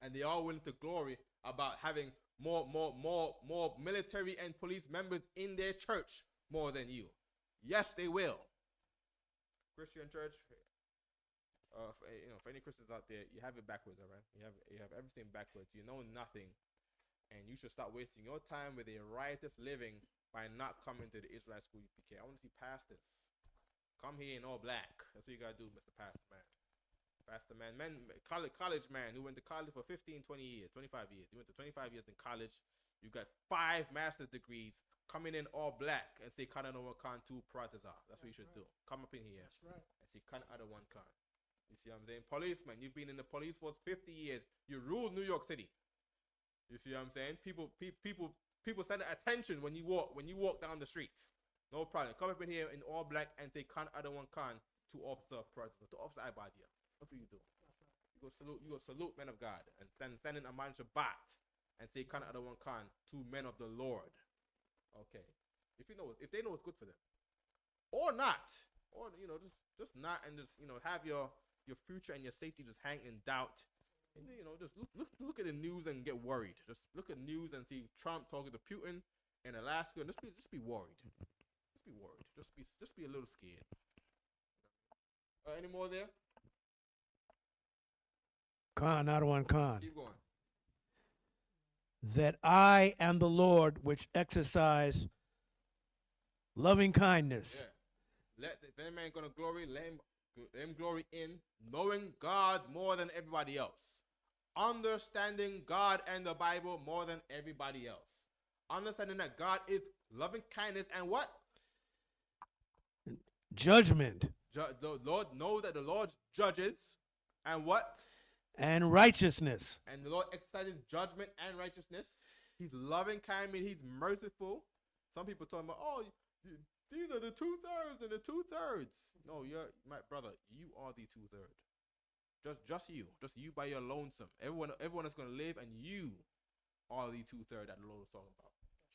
And they are willing to glory about having more military and police members in their church more than you. Yes, they will. Christian church, for any Christians out there, you have it backwards, all right? You have everything backwards. You know nothing, and you should stop wasting your time with a riotous living by not coming to the Israelite school UPK. I want to see pastors. Come here in all black. That's what you got to do, Mr. Pastor Man. Pastor Man. College man who went to college for 15, 20 years, 25 years. You went to 25 years in college. You got 5 master's degrees. Coming in all black and say Kana no one can 2 pratazar. That's what you should do. Come up in here. That's right. And say Kana other one can. You see what I'm saying? Policeman, you've been in the police force 50 years. You ruled New York City. You see what I'm saying? People stand at attention when you walk down the street. No problem. Come up in here in all black and say Kana other one can 2 officer pratazar. 2 officer Ibadia. That's what you do. You go salute men of God and stand in Aman Shabbat and say Kana other one can 2 men of the Lord. Okay, if they know it's good for them, or not, or just not, and just have your future and your safety just hang in doubt, and just look at the news and get worried. Just look at news and see Trump talking to Putin in Alaska, and just be worried. Just be worried. Just be a little scared. Any more there? Khan, not one Khan. Keep going. That I am the Lord which exercise loving kindness. Yeah. If any man gonna glory, let him glory in knowing God more than everybody else. Understanding God and the Bible more than everybody else. Understanding that God is loving kindness and what? Judgment. The Lord knows that the Lord judges and what? And righteousness. And the Lord exercises judgment and righteousness. He's loving kind, he's merciful. Some people talking about, oh, these are the 2/3 and the 2/3. No, you're my brother. You are the 2/3. Just you by your lonesome. Everyone is gonna live, and you are the 2/3 that the Lord was talking about.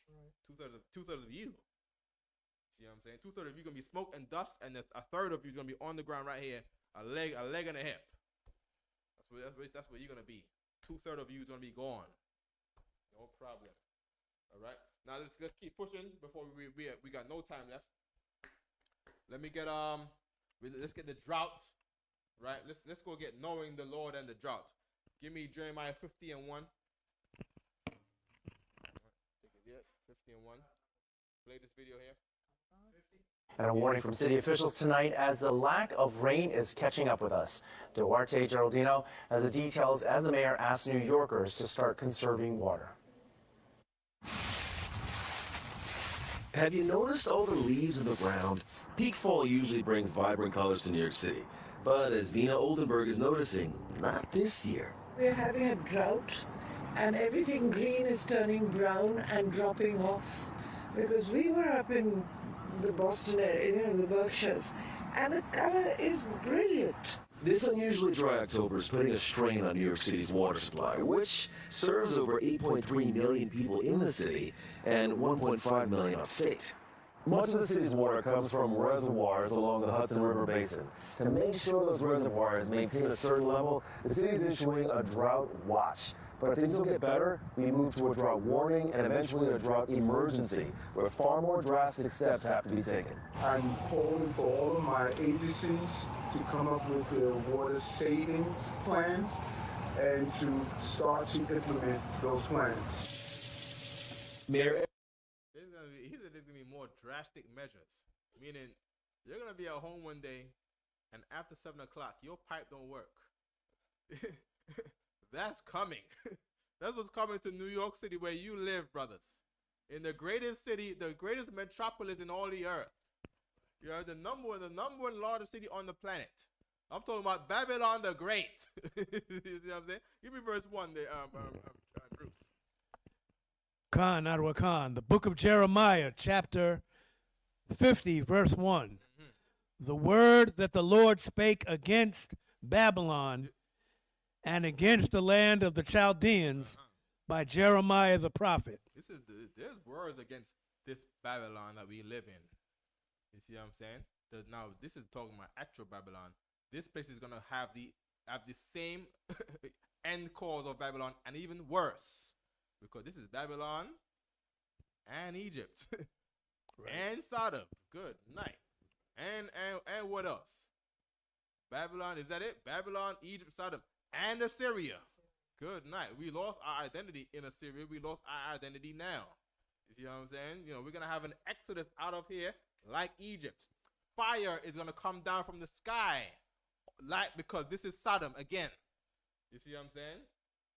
That's right. 2/3 of you. See what I'm saying? 2/3 of you gonna be smoke and dust, and a third of you is gonna be on the ground right here, a leg and a hip. That's what you're gonna be. 2/3 of you is gonna be gone. No problem. All right. Now let's keep pushing before we got no time left. Let me get let's get the droughts. Right. Let's go get knowing the Lord and the drought. Give me Jeremiah 50:1. Take it there. 50:1. Play this video here. And a warning from city officials tonight as the lack of rain is catching up with us. Duarte Geraldino has the details as the mayor asked New Yorkers to start conserving water. Have you noticed all the leaves on the ground? Peak fall usually brings vibrant colors to New York City. But as Vina Oldenburg is noticing, not this year. We're having a drought and everything green is turning brown and dropping off. Because we were up in the Boston area, the Berkshires, and the color is brilliant. This unusually dry October is putting a strain on New York City's water supply, which serves over 8.3 million people in the city and 1.5 million upstate. Much of the city's water comes from reservoirs along the Hudson River Basin. To make sure those reservoirs maintain a certain level, the city is issuing a drought watch. But if things don't get better, we move to a drought warning and eventually a drought emergency, where far more drastic steps have to be taken. I'm calling for all of my agencies to come up with their water savings plans and to start to implement those plans. Mayor, there's gonna be more drastic measures, meaning you're gonna be at home one day, and after 7 o'clock, your pipe don't work. That's coming. That's what's coming to New York City, where you live, brothers. In the greatest city, the greatest metropolis in all the earth. You are the number one largest city on the planet. I'm talking about Babylon the Great. You see what I'm saying? Give me verse 1 there, Bruce. Khan, Adwa Khan, the book of Jeremiah, chapter 50, verse 1. Mm-hmm. The word that the Lord spake against Babylon and against the land of the Chaldeans by Jeremiah the prophet. There's words against this Babylon that we live in. You see what I'm saying? Now this is talking about actual Babylon. This place is gonna have the same end cause of Babylon and even worse, because this is Babylon and Egypt right. And Sodom. Good night. And what else? Babylon, is that it? Babylon, Egypt, Sodom. And Assyria. Good night. We lost our identity in Assyria. We lost our identity now. You see what I'm saying? You know, we're gonna have an exodus out of here like Egypt. Fire is gonna come down from the sky, like, because this is Sodom again. You see what I'm saying?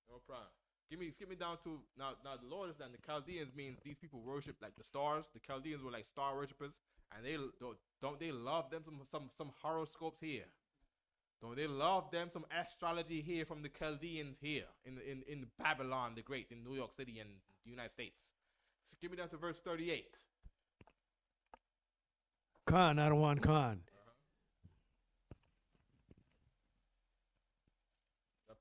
No problem. Skip me down to now. The Lord is that the Chaldeans means these people worship like the stars. The Chaldeans were like star worshippers, and they don't they love them some horoscopes here. Don't they love them some astrology here from the Chaldeans here in Babylon the Great, in New York City and the United States. Skip me down to verse 38. Khan, Adawan Khan.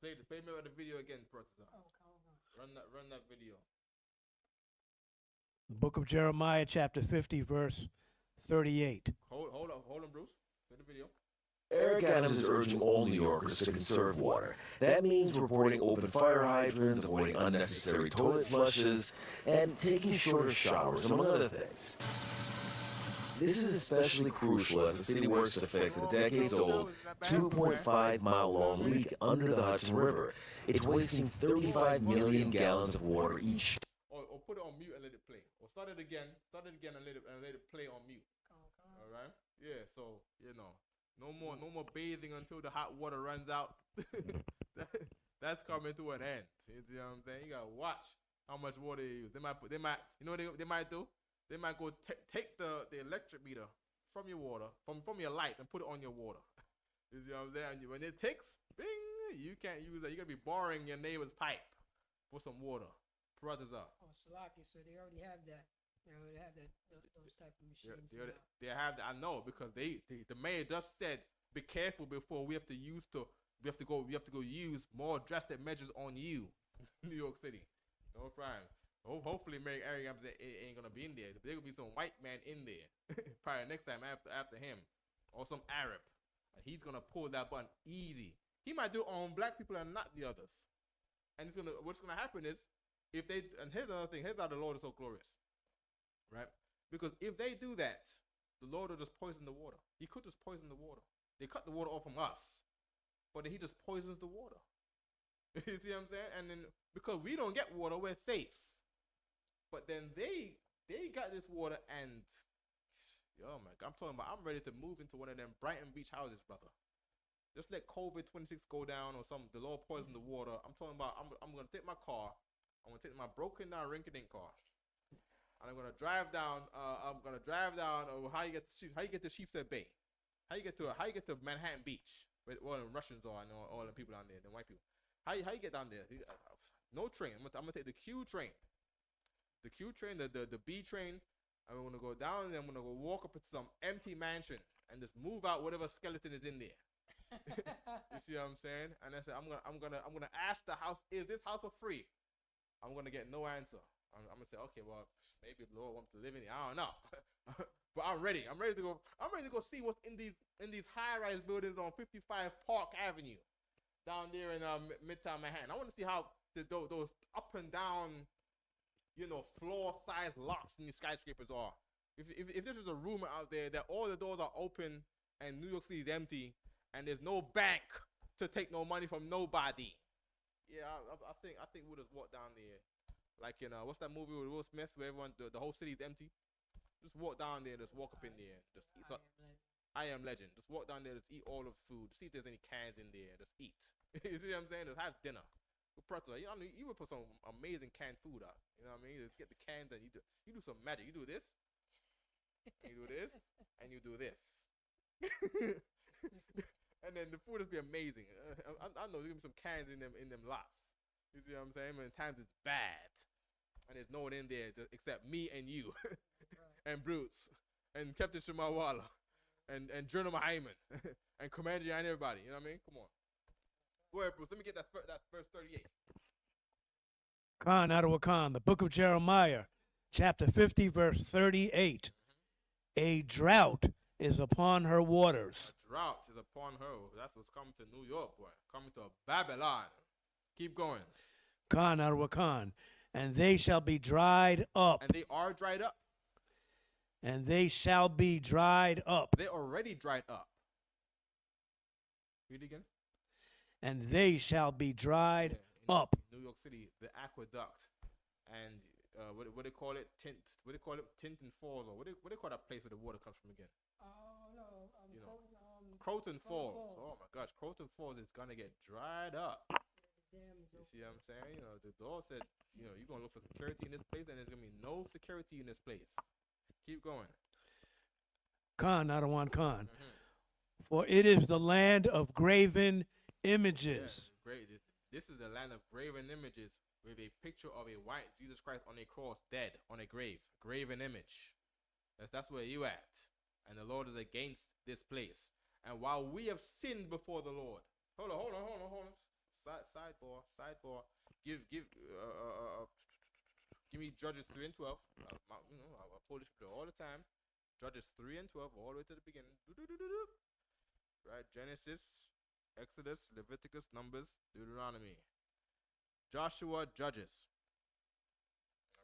Play me the video again, Protestant. Run that video. The book of Jeremiah, chapter 50, verse 38. Hold on, Bruce. Play the video. Eric Adams is urging all New Yorkers to conserve water. That means reporting open fire hydrants, avoiding unnecessary toilet flushes, and taking shorter showers, among other things. This is especially crucial as the city works to fix a decades-old, 2.5-mile-long leak under the Hudson River. It's wasting 35 million gallons of water each. Or put it on mute and let it play. Or start it again and let it play on mute. All right? Yeah. So no more bathing until the hot water runs out. That's coming to an end. You know what I'm saying? You gotta watch how much water you use. They might you know what they might do? They might go take the electric meter from your water, from your light, and put it on your water. You know what I'm saying? And when it ticks, bing, you can't use that. You're going to be borrowing your neighbor's pipe for some water. Brothers up. Oh, Salaki, so they already have that. They already have those type of machines. They have that. I know, because the mayor just said, be careful before we have to go use more drastic measures on you, New York City. No crime. Hopefully, Mary Ariams ain't gonna be in there. There will be some white man in there probably next time after him, or some Arab. He's gonna pull that button easy. He might do it on black people and not the others. And what's gonna happen is, if they, and here's another thing. Here's how the Lord is so glorious, right? Because if they do that, the Lord will just poison the water. He could just poison the water. They cut the water off from us, but then he just poisons the water. You see what I'm saying? And then because we don't get water, we're safe. But then they got this water, and oh my God, I'm ready to move into one of them Brighton Beach houses, brother. Just let COVID-26 go down, or something. The Lord poison the water. I'm talking about I'm gonna take my car. I'm gonna take my broken down rinky-dink car, and I'm gonna drive down. How you get to Sheepshead Bay? How you get to Manhattan Beach? Where all the Russians are and all the people down there, the white people. How you get down there? No train. I'm gonna take the Q train. The Q train, the B train. I'm gonna go down, and I'm gonna go walk up to some empty mansion and just move out whatever skeleton is in there. You see what I'm saying? And I said, I'm gonna ask the house, is this house for free? I'm gonna get no answer. I'm gonna say, okay, well, maybe the Lord wants to live in it. I don't know. But I'm ready. I'm ready to go see what's in these high-rise buildings on 55 Park Avenue, down there in Midtown Manhattan. I want to see how those up and down, floor-sized locks in these skyscrapers are. If there's a rumor out there that all the doors are open and New York City is empty and there's no bank to take no money from nobody, yeah, I think we'll just walk down there, like what's that movie with Will Smith where everyone the whole city's empty? Just walk down there, just walk up in there, just eat. I Am Legend. Just walk down there, just eat all of the food. See if there's any cans in there. Just eat. You see what I'm saying? Just have dinner. You would put some amazing canned food out. You know what I mean? Just get the cans and you do some magic. You do this, and you do this, and you do this, and then the food will be amazing. I know there's gonna be some cans in them lots. You see what I'm saying? And times it's bad, and there's no one in there except me and you, and Bruce, and Captain Shemawala, and Journal Hyman, and Commander and everybody. You know what I mean? Come on. Go ahead, Bruce. Let me get that verse 38. Khan, Ottawa Khan, the book of Jeremiah, chapter 50, verse 38. A drought is upon her waters. A drought is upon her. That's what's coming to New York, boy. Coming to Babylon. Keep going. Khan, Ottawa Khan, and they shall be dried up. And they are dried up. And they shall be dried up. They're already dried up. Read it again. And they shall be dried up. New York City, the aqueduct and what they call it? What they call it? Tinton Falls, or what they call that place where the water comes from again? You know, Croton Falls. Oh my gosh, Croton Falls is gonna get dried up. You see what I'm saying? You know, the Lord said, you know, you're gonna look for security in this place, and there's gonna be no security in this place. Keep going. Khan, Adawan Khan. For it is the land of graven images. Yeah, great. This is the land of graven images with a picture of a white Jesus Christ on a cross, dead on a grave. Graven image. That's where you at. And the Lord is against this place. And while we have sinned before the Lord, hold on. Sidebar. Give me Judges 3 and 12. I pull this scripture all the time. Judges 3 and 12, all the way to the beginning. Right, Genesis, Exodus, Leviticus, Numbers, Deuteronomy, Joshua, Judges.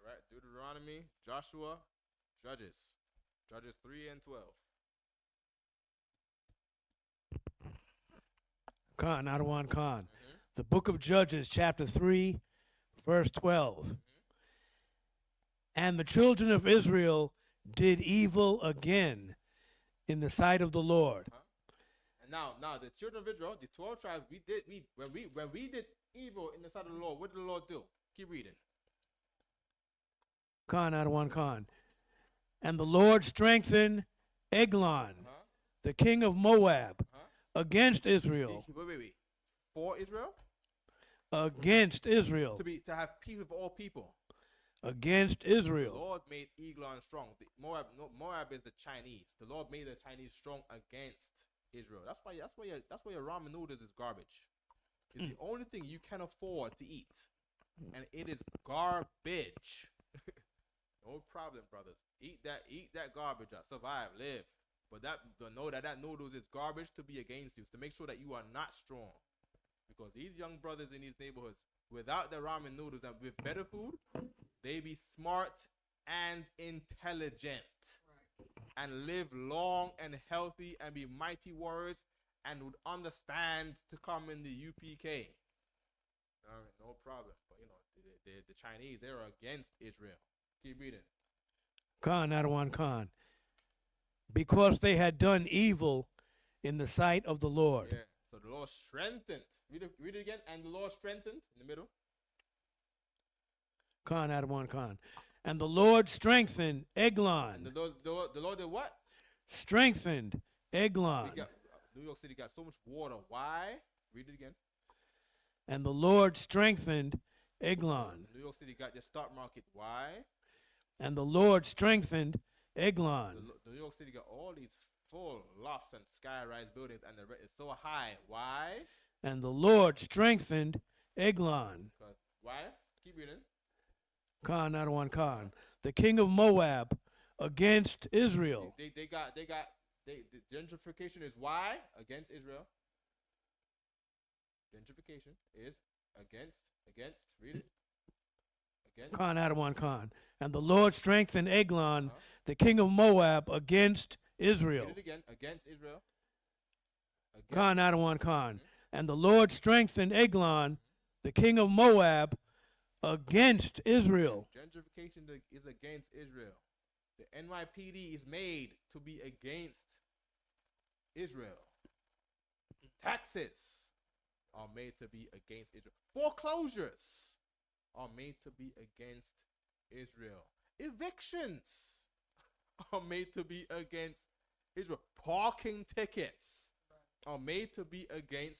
All right, Deuteronomy, Joshua, Judges. Judges 3 and 12. Khan, Adawan Khan. The book of Judges, chapter 3, verse 12. And the children of Israel did evil again in the sight of the Lord. And now the children of Israel, the 12 tribes, when we did evil in the sight of the Lord, what did the Lord do? Keep reading. Khan, Adawan Khan. And the Lord strengthened Eglon, the king of Moab, against Israel. Wait. For Israel? Against Israel. To have peace with all people. Against Israel. The Lord made Eglon strong. Moab is the Chinese. The Lord made the Chinese strong against Israel. That's why your ramen noodles is garbage. It's the only thing you can afford to eat, and it is garbage. No problem, brothers. Eat that garbage out. Survive, live. But know that noodles is garbage to be against you, to make sure that you are not strong. Because these young brothers in these neighborhoods, without the ramen noodles and with better food, they be smart and intelligent, and live long and healthy and be mighty warriors and would understand to come in the UPK. No problem. But you know, the Chinese, they're against Israel. Keep reading. Khan, Adawan Khan. Because they had done evil in the sight of the Lord. Yeah. So the Lord strengthened. Read it again. And the Lord strengthened in the middle. Khan, Adawan Khan. And the Lord strengthened Eglon. And the Lord did what? Strengthened Eglon. New York City got so much water. Why? Read it again. And the Lord strengthened Eglon. New York City got their stock market. Why? And the Lord strengthened Eglon. New York City got all these full lofts and sky-rise buildings, and the rent is so high. Why? And the Lord strengthened Eglon. Why? Keep reading. Khan, Adawan Khan. The king of Moab against Israel. The gentrification is why? Against Israel. Gentrification is against, read it. Against. Khan, Adawan Khan. And the Lord strengthened Eglon, the king of Moab, against Israel. Read it again. Against Israel. Khan, Adawan Khan. And the Lord strengthened Eglon, the king of Moab, against Israel. Gentrification is against Israel. The NYPD is made to be against Israel. Taxes are made to be against Israel. Foreclosures are made to be against Israel. Evictions are made to be against Israel. Parking tickets are made to be against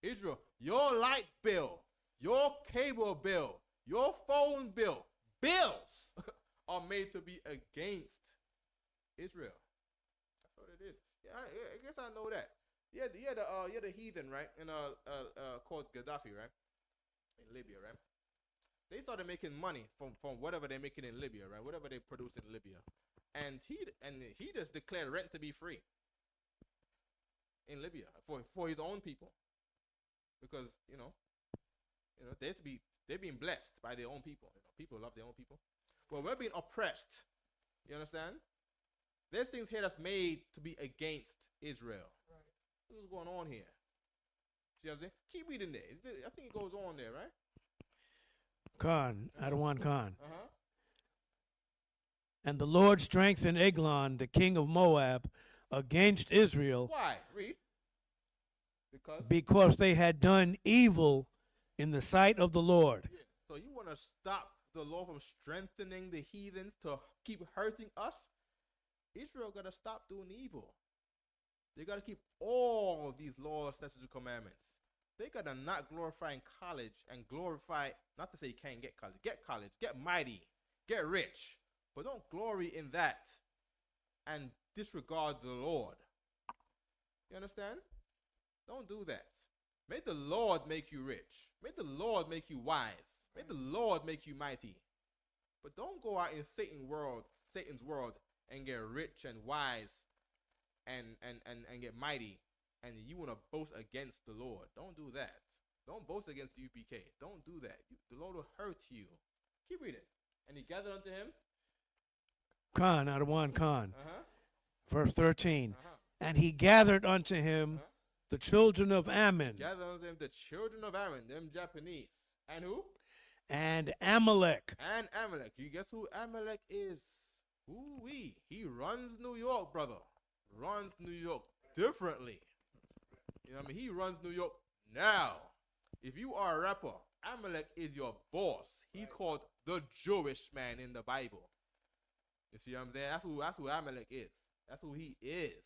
Israel. Your light bill, your cable bill, your phone bill, bills are made to be against Israel. That's what it is. Yeah, I guess I know that. Yeah, the heathen, right? In called Gaddafi, right? In Libya, right? They started making money from whatever they're making in Libya, right? Whatever they produce in Libya, and he just declared rent to be free in Libya for his own people, because they're being blessed by their own people. People love their own people. Well, we're being oppressed. You understand? There's things here that's made to be against Israel. Right. What's going on here? See what I'm saying? Keep reading there. I think it goes on there, right? Khan, Adawan Khan. And the Lord strengthened Eglon, the king of Moab, against Israel. Why? Read. Because they had done evil in the sight of the Lord. Yeah. So you want to stop the Lord from strengthening the heathens to keep hurting us? Israel got to stop doing evil. They got to keep all these laws, statutes, and commandments. They got to not glorify in college and glorify, not to say you can't get college, get mighty, get rich. But don't glory in that and disregard the Lord. You understand? Don't do that. May the Lord make you rich. May the Lord make you wise. May the Lord make you mighty. But don't go out in Satan's world and get rich and wise and get mighty, and you want to boast against the Lord. Don't do that. Don't boast against the UPK. Don't do that. The Lord will hurt you. Keep reading. And he gathered unto him. Khan, out of 1 Khan. Verse 13. And he gathered unto him the children of Ammon. Gathered unto him the children of Ammon, them Japanese. And who? And Amalek. And Amalek. You guess who Amalek is? Ooh-wee. He runs New York, brother. Runs New York differently. You know what I mean? He runs New York now. If you are a rapper, Amalek is your boss. He's called the Jewish man in the Bible. You see what I'm saying? That's who Amalek is. That's who he is.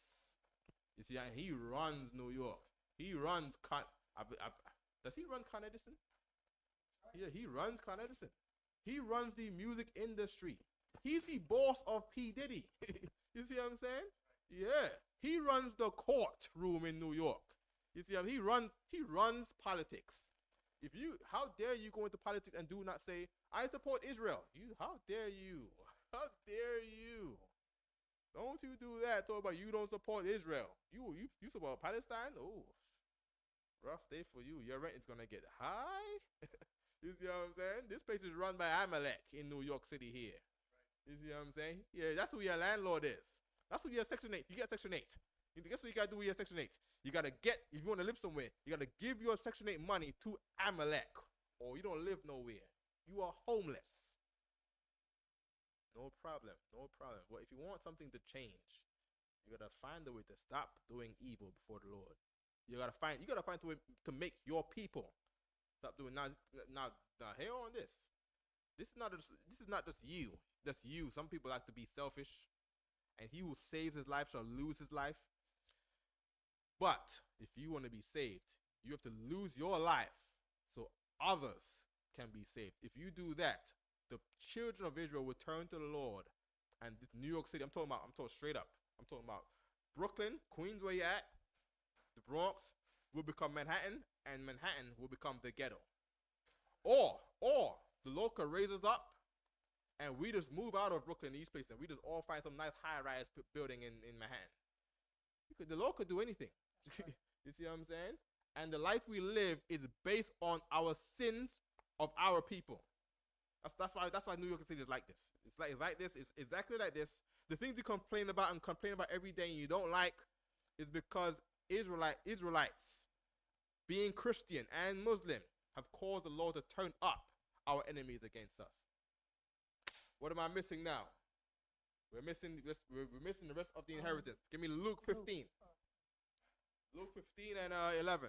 You see, he runs New York. He runs does he run Con Edison? Yeah, he runs Con Edison. He runs the music industry. He's the boss of P. Diddy. You see what I'm saying? Yeah. He runs the courtroom in New York. You see, he runs politics. How dare you go into politics and do not say, I support Israel? How dare you? How dare you? Don't you do that. Talk about you don't support Israel. You support Palestine? Oh, rough day for you. Your rent is gonna get high. You see what I'm saying? This place is run by Amalek in New York City here. You see what I'm saying? Yeah, that's who your landlord is. That's who your Section 8. You get Section 8. Guess what you gotta do with your Section 8? You gotta if you wanna live somewhere, you gotta give your Section 8 money to Amalek, or you don't live nowhere. You are homeless. No problem. No problem. Well, if you want something to change, you gotta find a way to stop doing evil before the Lord. You gotta find a way to make your people stop doing now. Hear on this. This is not just you. That's you. Some people like to be selfish, and he who saves his life shall lose his life. But if you want to be saved, you have to lose your life so others can be saved. If you do that, the children of Israel will turn to the Lord. And this New York City, I'm talking straight up. I'm talking about Brooklyn, Queens, where you at, the Bronx will become Manhattan, and Manhattan will become the ghetto. Or the Lord could raise us up, and we just move out of Brooklyn, East Place, and we just all find some nice high-rise building in Manhattan. The Lord could do anything. You see what I'm saying? And the life we live is based on our sins of our people. That's why New York City is like this. It's like this. It's exactly like this. The things you complain about every day and you don't like is because Israelites, being Christian and Muslim, have caused the Lord to turn up our enemies against us. What am I missing now? We're missing the rest of the inheritance. Give me Luke 15. Luke 15 and 11.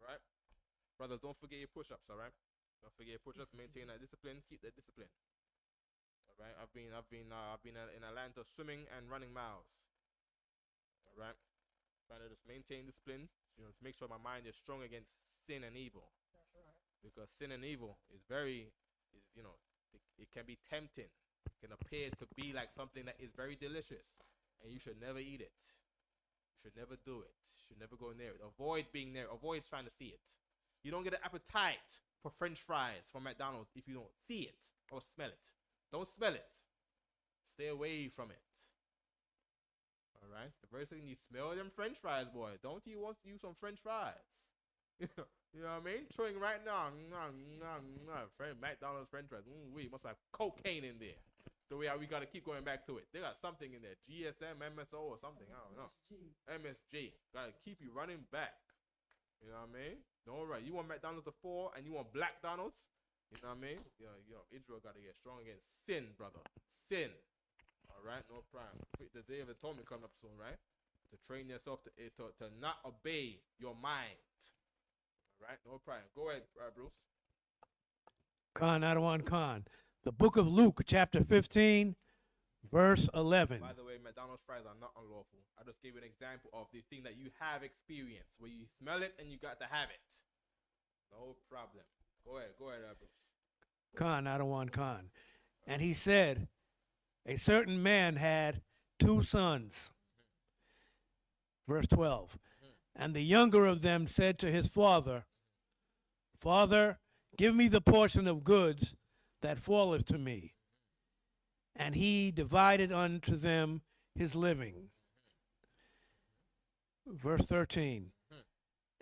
All right. Brothers, don't forget your push-ups, all right? Don't forget your push-ups. Maintain that discipline. Keep that discipline. All right. I've been in Atlanta swimming and running miles. All right. Trying to just maintain discipline, to make sure my mind is strong against sin and evil. That's right. Because sin and evil is it can be tempting. It can appear to be like something that is very delicious, and you should never eat it. You should never do it. You should never go near it. Avoid being near. Avoid trying to see it. You don't get an appetite for French fries from McDonald's if you don't see it or smell it. Don't smell it. Stay away from it. All right? The very second you smell them French fries, boy, don't you want to use some French fries? You know what I mean? Chewing right now. McDonald's French fries. We must have cocaine in there. So we got to keep going back to it. They got something in there. GSM, MSO, or something. I don't know. MSG. Got to keep you running back. You know what I mean? All right. You want McDonald's to fall and you want Black Donald's? You know what I mean? Israel got to get strong against sin, brother. Sin. All right, no problem. The day of atonement coming up soon, right? To train yourself to not obey your mind. All right, no problem. Go ahead, Bruce. Khan, Adawan Khan. The book of Luke, chapter 15, verse 11. By the way, McDonald's fries are not unlawful. I just gave you an example of the thing that you have experienced, where you smell it and you got to have it. No problem. Go ahead, Bruce. Khan, Adawan Khan. And he said, a certain man had 2 sons. Verse 12. And the younger of them said to his father, Father, give me the portion of goods that falleth to me. And he divided unto them his living. Verse 13.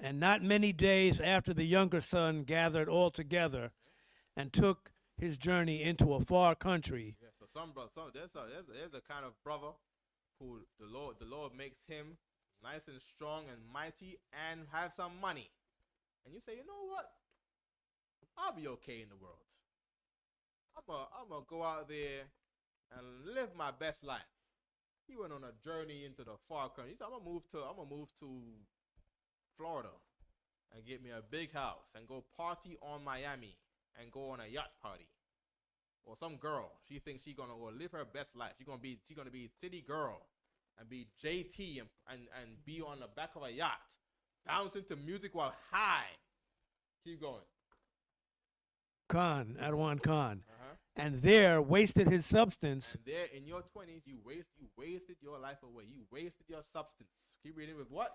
And not many days after the younger son gathered all together and took his journey into a far country. Yeah, so there's a kind of brother who the Lord makes him nice and strong and mighty and have some money. And you say, you know what? I'll be okay in the world. I'm gonna go out there and live my best life. He went on a journey into the far country. He said, I'm gonna move to Florida and get me a big house and go party on Miami and go on a yacht party. Or some girl, she thinks she's gonna live her best life. She's gonna be city girl and be JT and be on the back of a yacht, bouncing to music while high. Keep going. Khan, Adawan Khan. And there wasted his substance. And there in your 20s, you wasted your life away. You wasted your substance. Keep reading with what?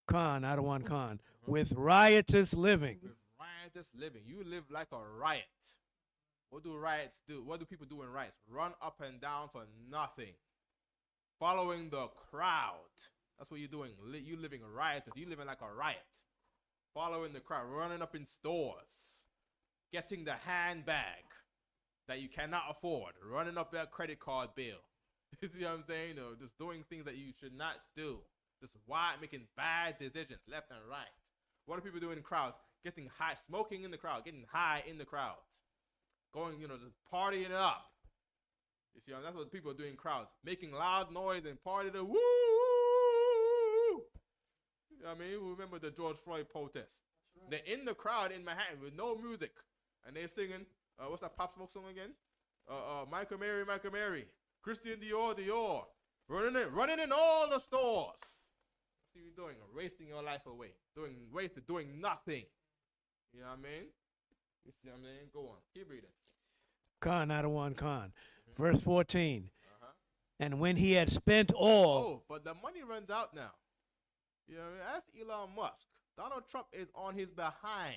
Khan, Adawan Khan. With riotous living. With riotous living. You live like a riot. What do riots do? What do people do in riots? Run up and down for nothing. Following the crowd. That's what you're doing. You living riotous. You living like a riot. Following the crowd. Running up in stores. Getting the handbag that you cannot afford. Running up that credit card bill. You see what I'm saying? Just doing things that you should not do. Just making bad decisions left and right. What do people do in crowds? Getting high, smoking in the crowd, getting high in the crowds. Going, just partying it up. You see, that's what people are doing in crowds. Making loud noise and party the woo! You know what I mean? Remember the George Floyd protest. Right. They're in the crowd in Manhattan with no music. And they're singing, what's that Pop Smoke song again? Michael Mary, Michael Mary. Christian Dior, Dior. Running in all the stores. That's what you're doing, wasting your life away. Doing nothing. You know what I mean? You see what I mean? Go on. Keep reading. Khan, Adawan Khan. Verse 14. And when he had spent all. Oh, but the money runs out now. You know what I mean? Ask Elon Musk. Donald Trump is on his behind.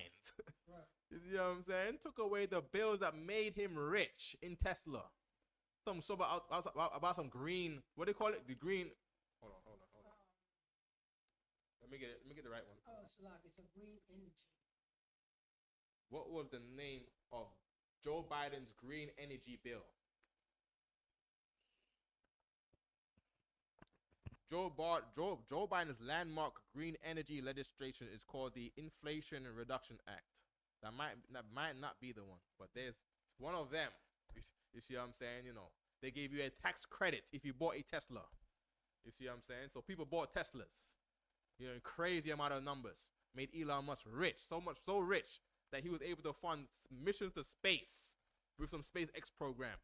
Right. You see what I'm saying? Took away the bills that made him rich in Tesla. About some green, what do you call it? The green. Hold on. Let me get the right one. Oh, it's a green energy. What was the name of Joe Biden's green energy bill? Joe Biden's landmark green energy legislation is called the Inflation Reduction Act. That might not be the one, but there's one of them. You see what I'm saying? They gave you a tax credit if you bought a Tesla. You see what I'm saying? So people bought Teslas. In crazy amount of numbers. Made Elon Musk rich. So rich that he was able to fund missions to space with some SpaceX program.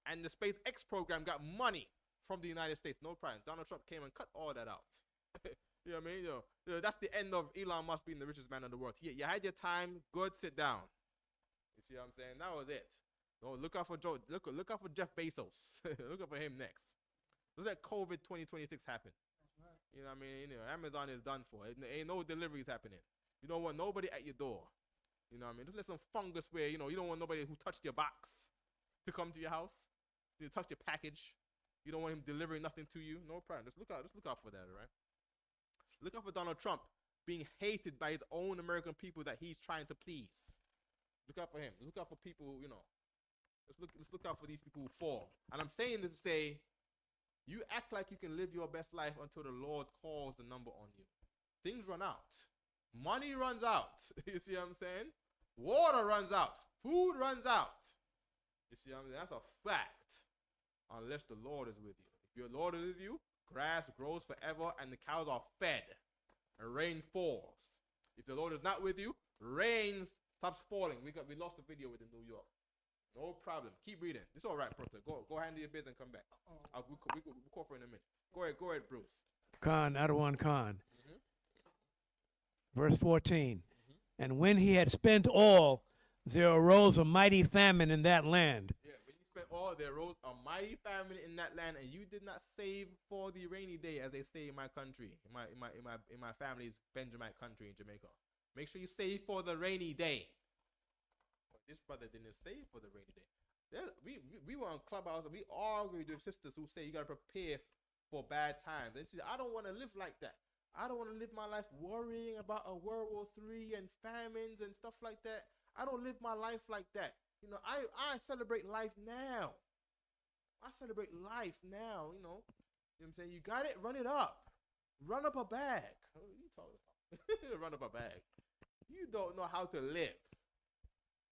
And the SpaceX program got money from the United States. No problem. Donald Trump came and cut all that out. You know what I mean? That's the end of Elon Musk being the richest man in the world. You had your time. Good, sit down. You see what I'm saying? That was it. No, look out for Look out for Jeff Bezos. Look out for him next. Let COVID 2026 happen. Right. You know what I mean? Amazon is done for. Ain't no deliveries happening. You don't want nobody at your door. You know what I mean? Just let some fungus where you don't want nobody who touched your box to come to your house. To touch your package. You don't want him delivering nothing to you. No problem. Just look out for that, all right? Look out for Donald Trump being hated by his own American people that he's trying to please. Look out for him. Look out for people, Let's look out for these people who fall. And I'm saying this to say, you act like you can live your best life until the Lord calls the number on you. Things run out. Money runs out. You see what I'm saying? Water runs out. Food runs out. You see what I'm saying? That's a fact. Unless the Lord is with you. If your Lord is with you, grass grows forever and the cows are fed. And rain falls. If the Lord is not with you, rain stops falling. We lost the video with the New York. No problem. Keep reading. It's all right, Prota. Go handle your business and come back. We'll call for in a minute. Go ahead, Bruce. Khan, Adawan Khan. Verse 14. And when he had spent all, there arose a mighty famine in that land. Yeah, when you spent all, there arose a mighty famine in that land, and you did not save for the rainy day, as they say in my country, in my family's Benjamite country in Jamaica. Make sure you save for the rainy day. But this brother didn't save for the rainy day. We were on Clubhouse and we argued with sisters who say you gotta prepare for bad times. They say, I don't want to live like that. I don't want to live my life worrying about a World War III and famines and stuff like that. I don't live my life like that. You know, I celebrate life now. I celebrate life now, you know. You know what I'm saying? You got it, run it up. Run up a bag. What are you talking about? Run up a bag. You don't know how to live.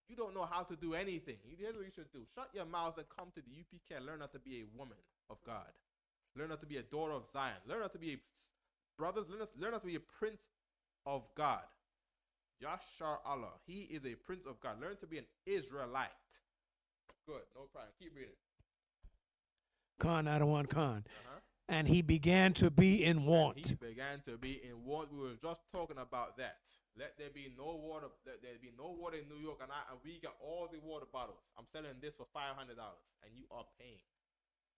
You don't know how to do anything. Here's what you should do. Shut your mouth and come to the UPK and learn how to be a woman of God. Learn how to be a daughter of Zion. Learn how to be a brothers. Learn how to be a prince of God. Yashar Allah. He is a prince of God. Learn to be an Israelite. Good. No problem. Keep reading. Khan, Adawan Khan. And he began to be in want. He began to be in want. We were just talking about that. Let there be no water. Let there be no water in New York, and we got all the water bottles. I'm selling this for $500, and you are paying.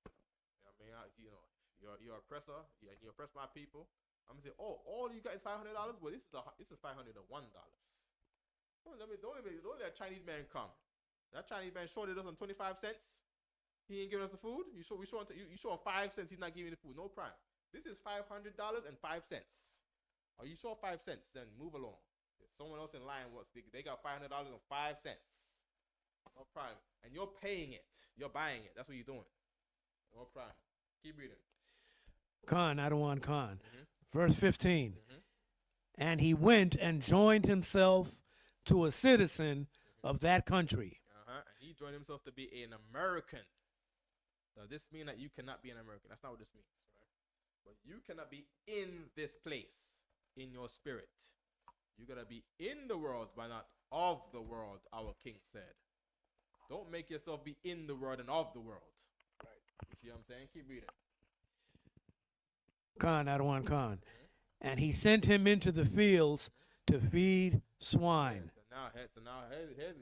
You know what I mean? You're oppressor. You oppress my people. I'm gonna say, oh, all you got is $500. Well, this is $501. Don't let that Chinese man come. That Chinese man shorted us on 25 cents. He ain't giving us the food. You show him 5 cents. He's not giving the food. No problem. This is $500 and 5 cents. Are you sure 5 cents? Then move along. There's someone else in line. They got $500 and 5 cents. No problem. And you're paying it. You're buying it. That's what you're doing. No problem. Keep reading. Khan, Adawan Khan. Verse 15. And he went and joined himself to a citizen of that country. And he joined himself to be an American. Now, this means that you cannot be an American. That's not what this means, right? But you cannot be in this place in your spirit. You gotta be in the world, but not of the world, our king said. Don't make yourself be in the world and of the world. Right. You see what I'm saying? Keep reading. Khan, Adawan Khan. And he sent him into the fields to feed swine. So now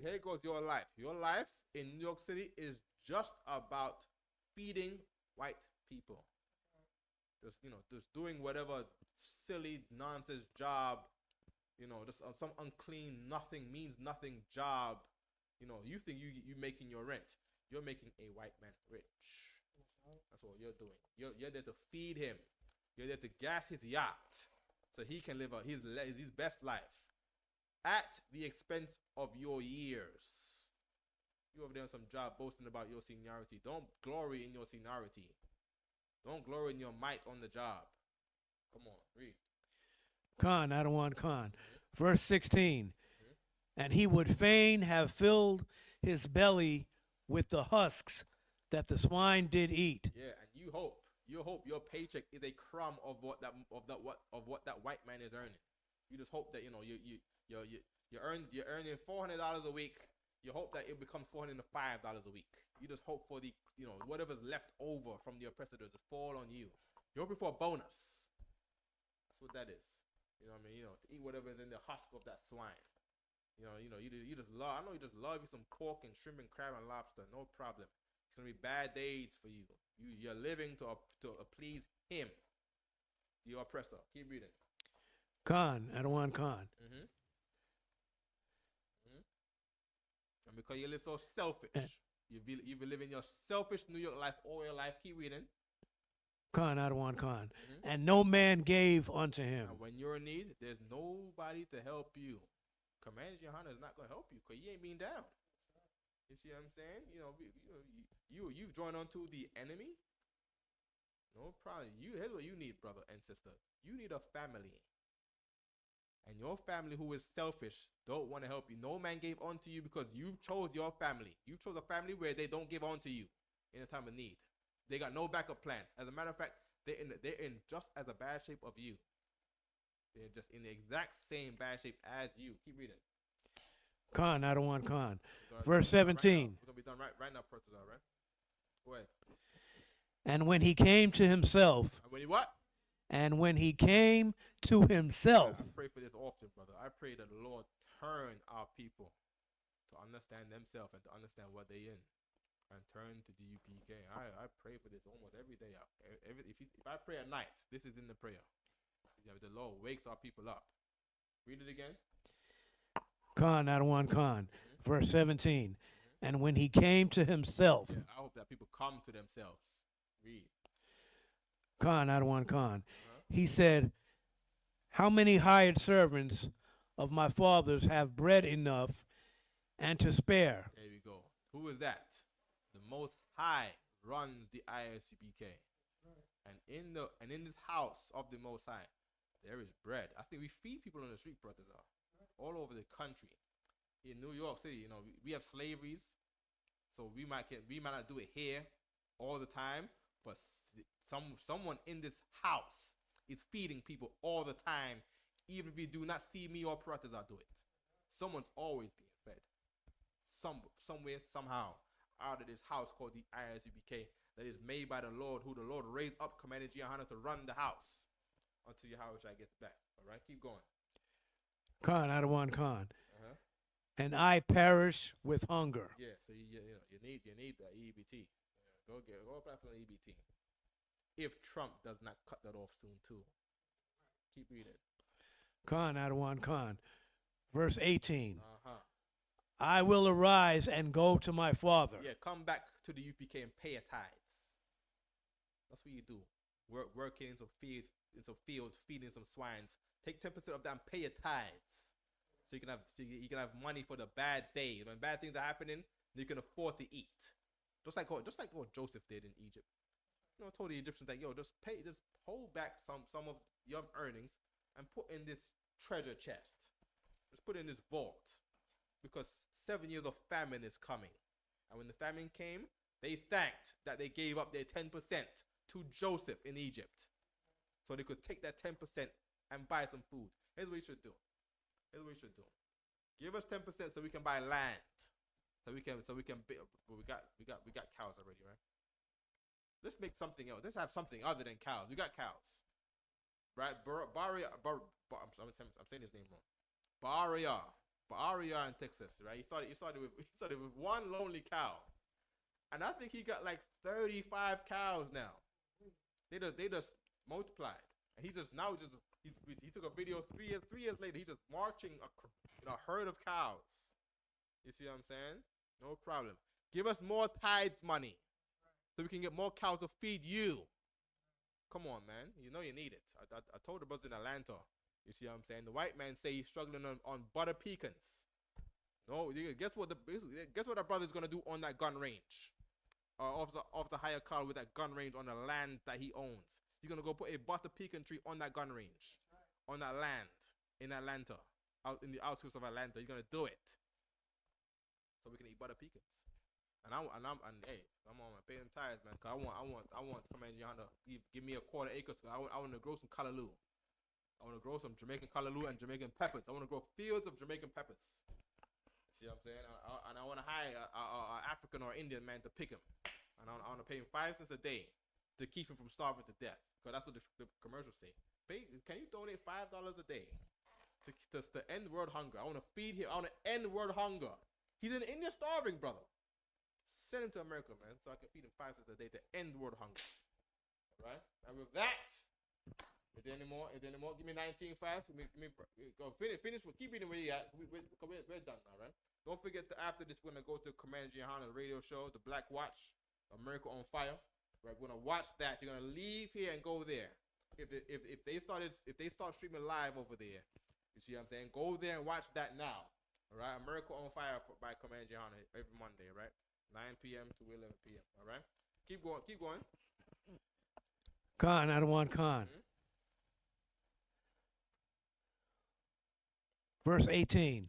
here goes your life. Your life in New York City is just about feeding white people. Just doing whatever silly nonsense job, just some unclean means nothing job. You think you making your rent. You're making a white man rich. That's what you're doing. You're there to feed him. You're there to gas his yacht so he can live his best life at the expense of your years. You over there on some job boasting about your seniority. Don't glory in your seniority. Don't glory in your might on the job. Come on, read. Khan, Adawan Khan. Verse 16. And he would fain have filled his belly with the husks that the swine did eat. Yeah, and you hope your paycheck is a crumb of what that white man is earning. You just hope that you're earning $400 a week. You hope that it becomes $405 a week. You just hope for the whatever's left over from the oppressor to just fall on you. You're hoping for a bonus. That's what that is. You know what I mean? To eat whatever's in the husk of that swine. You just love. I know you just love you some pork and shrimp and crab and lobster. No problem. It's gonna be bad days for you. You're living to please him, the oppressor. Keep reading. Khan, Adawan Khan. And because you live so selfish, you've been living your selfish New York life all your life. Keep reading. Khan, Adawan Khan. And no man gave unto him. And when you're in need, there's nobody to help you. Commander Johanna is not going to help you because you ain't been down. You see what I'm saying? You've joined onto the enemy. No problem. Here's what you need, brother and sister. You need a family. and your family who is selfish don't want to help you. No man gave unto you because you chose your family. You chose a family where they don't give unto you in a time of need. They got no backup plan. As a matter of fact, they're in just as a bad shape of you. They're just in the exact same bad shape as you. Keep reading. Khan, I don't want Khan. Verse 17. We're going to be done right now, Portugal, right? Go ahead. And when he came to himself. And when he what? And when he came to himself. I pray for this often, brother. I pray that the Lord turn our people to understand themselves and to understand what they're in. And turn to the UPK. I pray for this almost every day. If I pray at night, this is in the prayer. The Lord wakes our people up. Read it again. Khan, I don't want Khan. Verse 17. And when he came to himself. Yeah, I hope that people come to themselves. Read. Khan, I don't want Khan. He said, how many hired servants of my father's have bread enough and to spare? There we go. Who is that? The Most High runs the ISUPK. And in this house of the Most High, there is bread. I think we feed people on the street, brothers, all over the country. In New York City, we have slaveries, so we might not do it here all the time, but someone in this house is feeding people all the time. Even if you do not see me or brothers, I do it. Someone's always being fed. Somewhere, somehow, out of this house called the ISUPK that is made by the Lord, who the Lord raised up Commander Gianna to run the house until Yahushua gets back. All right, keep going. Khan, I don't want Khan. And I perish with hunger. Yeah, so you need the EBT. Go apply for the EBT. If Trump does not cut that off soon too. Keep reading. Khan, I don't want Khan. Verse 18. I will arise and go to my father. Yeah, come back to the UPK and pay your tithes. That's what you do. Working in some fields, feeding some swines. Take 10% of that and pay your tithes. So you can have money for the bad day. When bad things are happening, you can afford to eat. Just like what Joseph did in Egypt. Told the Egyptians that just hold back some of your earnings and put in this treasure chest. Just put in this vault. Because 7 years of famine is coming. And when the famine came, they thanked that they gave up their 10% to Joseph in Egypt. So they could take that 10% and buy some food. Here's what you should do. Give us 10% so we can buy land. So we can we got cows already, right? Let's make something else. Let's have something other than cows. We got cows. Right? I'm saying his name wrong. Baria in Texas, right? He started with one lonely cow. And I think he got like 35 cows now. They just multiplied. And he took a video 3 years later. He's just marching a herd of cows. You see what I'm saying? No problem. Give us more tithes money so we can get more cows to feed you. Come on, man. You need it. I told the brothers in Atlanta. You see what I'm saying? The white man say he's struggling on butter pecans. No, guess what our brother's gonna do on that gun range, off the higher car with that gun range on the land that he owns. He's gonna go put a butter pecan tree on that gun range, on that land in Atlanta, out in the outskirts of Atlanta. He's gonna do it, so we can eat butter pecans. And I'm gonna pay them tithes, man. Cause I want Commander Gianna give me a quarter acre. I want to grow some callaloo. I want to grow some Jamaican callaloo and Jamaican peppers. I want to grow fields of Jamaican peppers. See what I'm saying? And I want to hire an African or Indian man to pick him. And I want to pay him 5 cents a day to keep him from starving to death. Because that's what the commercials say. Can you donate $5 a day to end world hunger? I want to feed him. I want to end world hunger. He's in India starving, brother. Send him to America, man, so I can feed him 5 cents a day to end world hunger. All right? And with that... Is there any more? Give me 19 fast. Go finish. Keep reading where you at. We're done now, right? Don't forget that after this, we're gonna go to Commander Gianna's radio show, The Black Watch, America on Fire. Right? We're gonna watch that. You're gonna leave here and go there. If they start streaming live over there, you see what I'm saying? Go there and watch that now. All right? America on Fire by Commander Gianna every Monday, right? 9 p.m. to 11 p.m. All right? Keep going. Khan, I don't want Khan. Verse 18.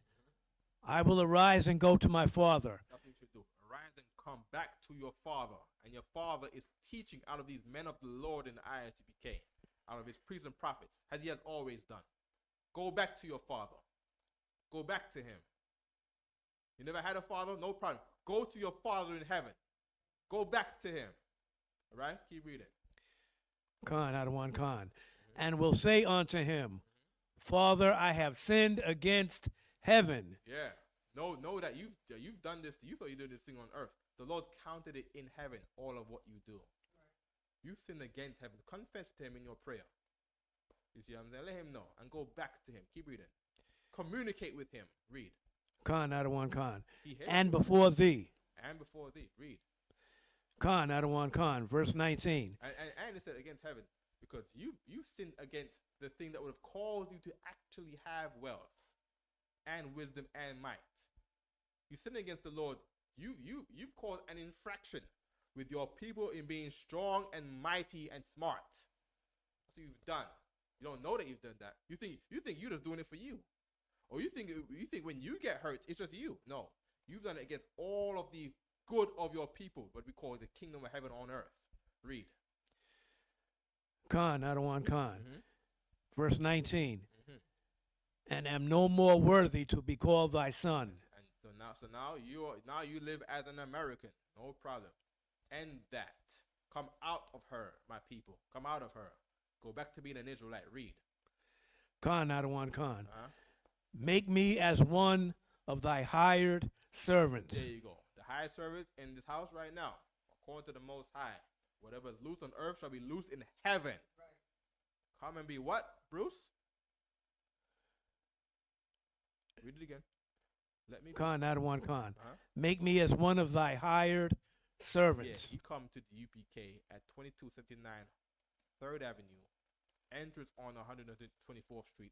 I will arise and go to my father. That's what you should do. Arise and come back to your father. And your father is teaching out of these men of the Lord in Isupk, out of his priests and prophets, as he has always done. Go back to your father. Go back to him. You never had a father? No problem. Go to your father in heaven. Go back to him. All right? Keep reading. Khan, Adawan Khan. And will say unto him, Father, I have sinned against heaven. Yeah. Know that you've done this. You thought you did this thing on earth. The Lord counted it in heaven, all of what you do. You sin against heaven. Confess to him in your prayer. You see what I'm saying? Let him know and go back to him. Keep reading. Communicate with him. Read. Khan, Adawan Khan. And before thee. And before thee. Read. Khan, Adawan Khan. Verse 19. And it said against heaven, because you sinned against the thing that would have caused you to actually have wealth and wisdom and might. You sinned against the Lord. You've caused an infraction with your people in being strong and mighty and smart. That's what you've done. You don't know that you've done that. You think you're just doing it for you. Or you think when you get hurt, it's just you. No. You've done it against all of the good of your people, what we call the kingdom of heaven on earth. Read. Khan, Adawan Khan. Verse 19. And am no more worthy to be called thy son. And so now you live as an American. No problem. End that. Come out of her, my people. Come out of her. Go back to being an Israelite. Read. Khan, Adawan Khan. Make me as one of thy hired servants. There you go. The hired servants in this house right now, according to the Most High, whatever is loose on earth shall be loose in heaven. Right. Come and be what, Bruce? Read it again. Let me. Khan, Adawan Khan. Make me as one of thy hired servants. Yeah, you come to the UPK at 2279 3rd Avenue, entrance on 124th Street,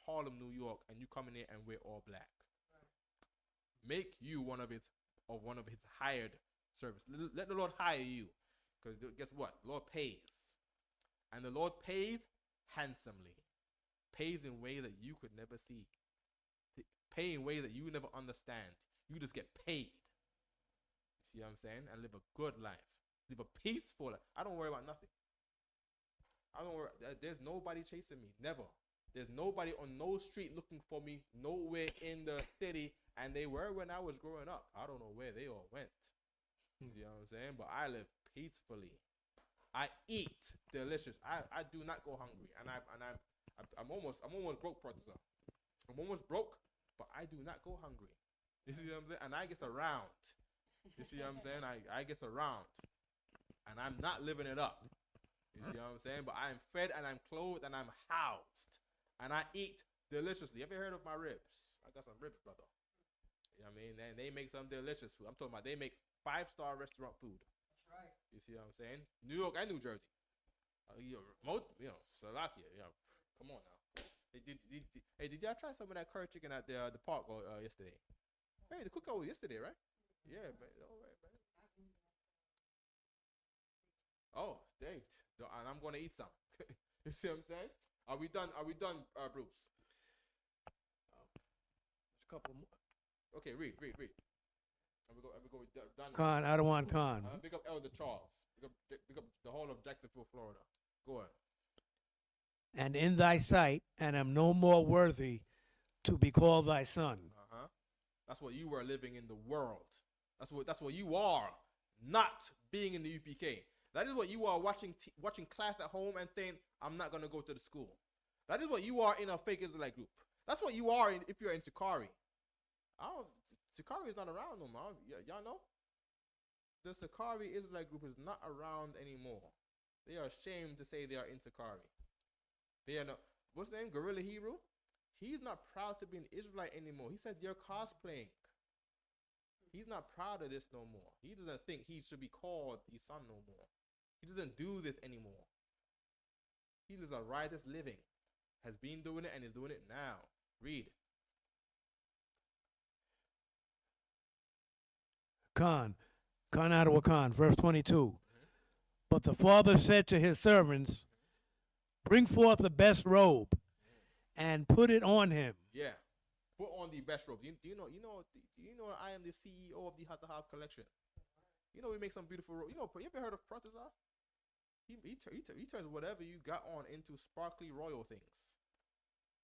Harlem, New York, and you come in there and wear all black. Make you one of his hired servants. Let the Lord hire you, because guess what? The Lord pays, and the Lord pays handsomely. Pays in ways that you could never see. Pay in ways that you never understand. You just get paid. You see what I'm saying? And live a good life. Live a peaceful life. I don't worry about nothing. I don't worry. There's nobody chasing me. Never. There's nobody on no street looking for me. Nowhere in the city. And they were when I was growing up. I don't know where they all went. You see what I'm saying? But I live peacefully. I eat delicious. I do not go hungry. And I'm almost broke, brother. I'm almost broke, but I do not go hungry. You see what I'm saying? And I gets around. You see what I'm saying? I gets around. And I'm not living it up. You see what I'm saying? But I'm fed and I'm clothed and I'm housed. And I eat deliciously. Have you heard of my ribs? I got some ribs, brother. You know what I mean? And they make some delicious food. I'm talking about they make 5-star restaurant food. That's right. You see what I'm saying? New York and New Jersey. Slovakia. Yeah. Come on now. Hey, did y'all try some of that curry chicken at the park yesterday? Hey, the cookout was yesterday, right? Yeah, man. All right, man. Oh, steak. And I'm gonna eat some. You see what I'm saying? Are we done, Bruce? A couple more. Okay, read. And we go done. Khan, Adawan Khan. Pick up Elder Charles. Pick up the whole of Jacksonville, Florida. Go ahead. And in thy sight, and am no more worthy to be called thy son. That's what you were living in the world. That's what you are, not being in the UPK. That is what you are watching class at home and saying, I'm not going to go to the school. That is what you are in a fake Israelite group. That's what you are if you're in Sakari. Sakari is not around no more. Y'all know? The Sakari Israelite group is not around anymore. They are ashamed to say they are in Sakari. They are not. What's the name? Gorilla Hebrew? He's not proud to be an Israelite anymore. He says you're cosplaying. He's not proud of this no more. He doesn't think he should be called his son no more. He doesn't do this anymore. He lives a righteous living. Has been doing it and is doing it now. Read. Khan Adawa Khan, verse 22. But the father said to his servants, bring forth the best robe and put it on him. Yeah. put on the best robes. Do you know I am the CEO of the HARLEM collection. You know we make some beautiful robes. You ever heard of Protazar? He turns whatever you got on into sparkly royal things.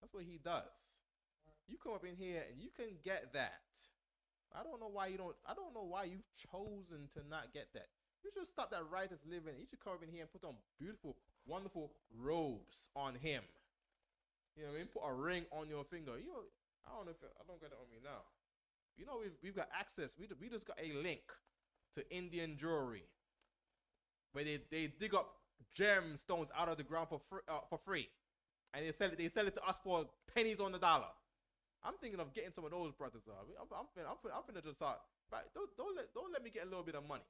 That's what he does. You come up in here and you can get that. I don't know why you've chosen to not get that. You should stop that riotous living. You should come up in here and put on beautiful, wonderful robes on him. You know what I mean? Put a ring on your finger. I don't get it on me now. We've got access. We just got a link to Indian jewelry where they dig up gemstones out of the ground for free, and they sell it to us for pennies on the dollar. I'm thinking of getting some of those, brothers. I'm finna just start. But don't let me get a little bit of money.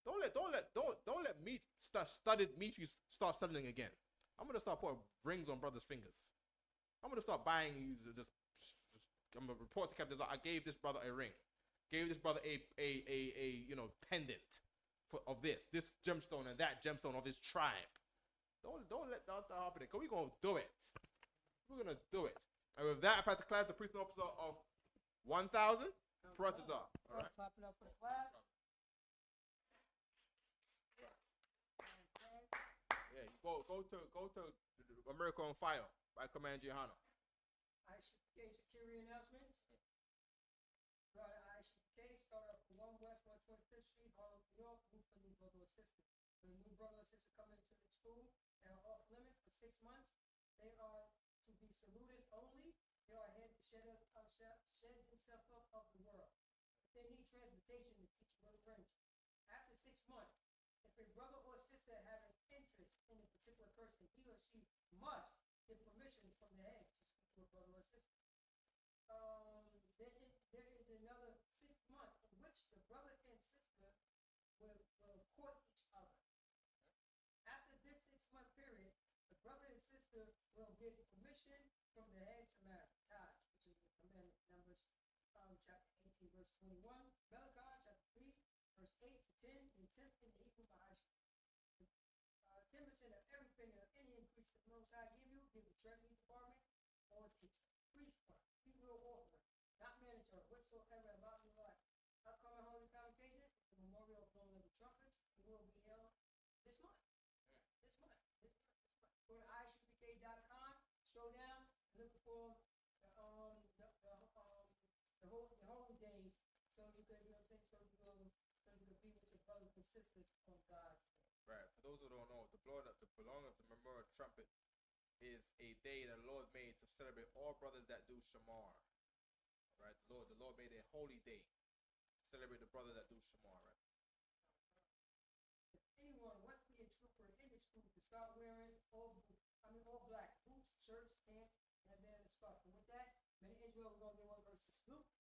Don't let me studded meat you start selling again. I'm gonna start putting rings on brothers' fingers. I'm gonna start buying you just. I'm gonna report to Captain. I gave this brother a ring. Gave this brother a pendant of this gemstone and that gemstone of his tribe. Don't let that start happening. Cause we're gonna do it. We're gonna do it. And with that, I pass the class the priest officer of 1,000. Protazar. All right. Clap it up for the class. Yeah, go to America on Fire by Command Gihanna. Isupk security announcements. Brother Isupk start up 1 West 125th Street, Harlem, New York. Move for new brother or sister. For the new brother or sister coming into the school and are off limit for 6 months, they are to be saluted only. They are ahead to shed himself up of the world. If they need transportation to teach brother French. After 6 months, if a brother or sister have an interest in a particular person, he or she must get permission from the head to speak to a brother or sister. There is another 6 months in which the brother and sister will court each other. After this 6-month period, the brother and sister will get permission from the head to marry. Taj, which is the commandment, Numbers chapter 18, verse 21. Malachi chapter 3, verse 8 to 10, and 10th in the equal by 10% of everything of any increase that the Most High give you, give the Treasury Department or teacher. Priest fund, we will offer it, not mandatory, whatsoever about your life. Upcoming holy convocation, the memorial of blowing of the trumpets, will be held this month. Go to isupk.com, showdown, look for the holy days, so you can, so you can be with your brothers and sisters on God's day. Right. For those who don't know, the blowing of the memorial trumpet is a day that the Lord made to celebrate all brothers that do Shamar. Right. The Lord made a holy day to celebrate the brothers that do Shamar. Right. If anyone wants to be a trooper in the school, to start wearing all black boots, shirts, pants, and then a scarf. And with that, many Israel, we're going to get one verse to salute.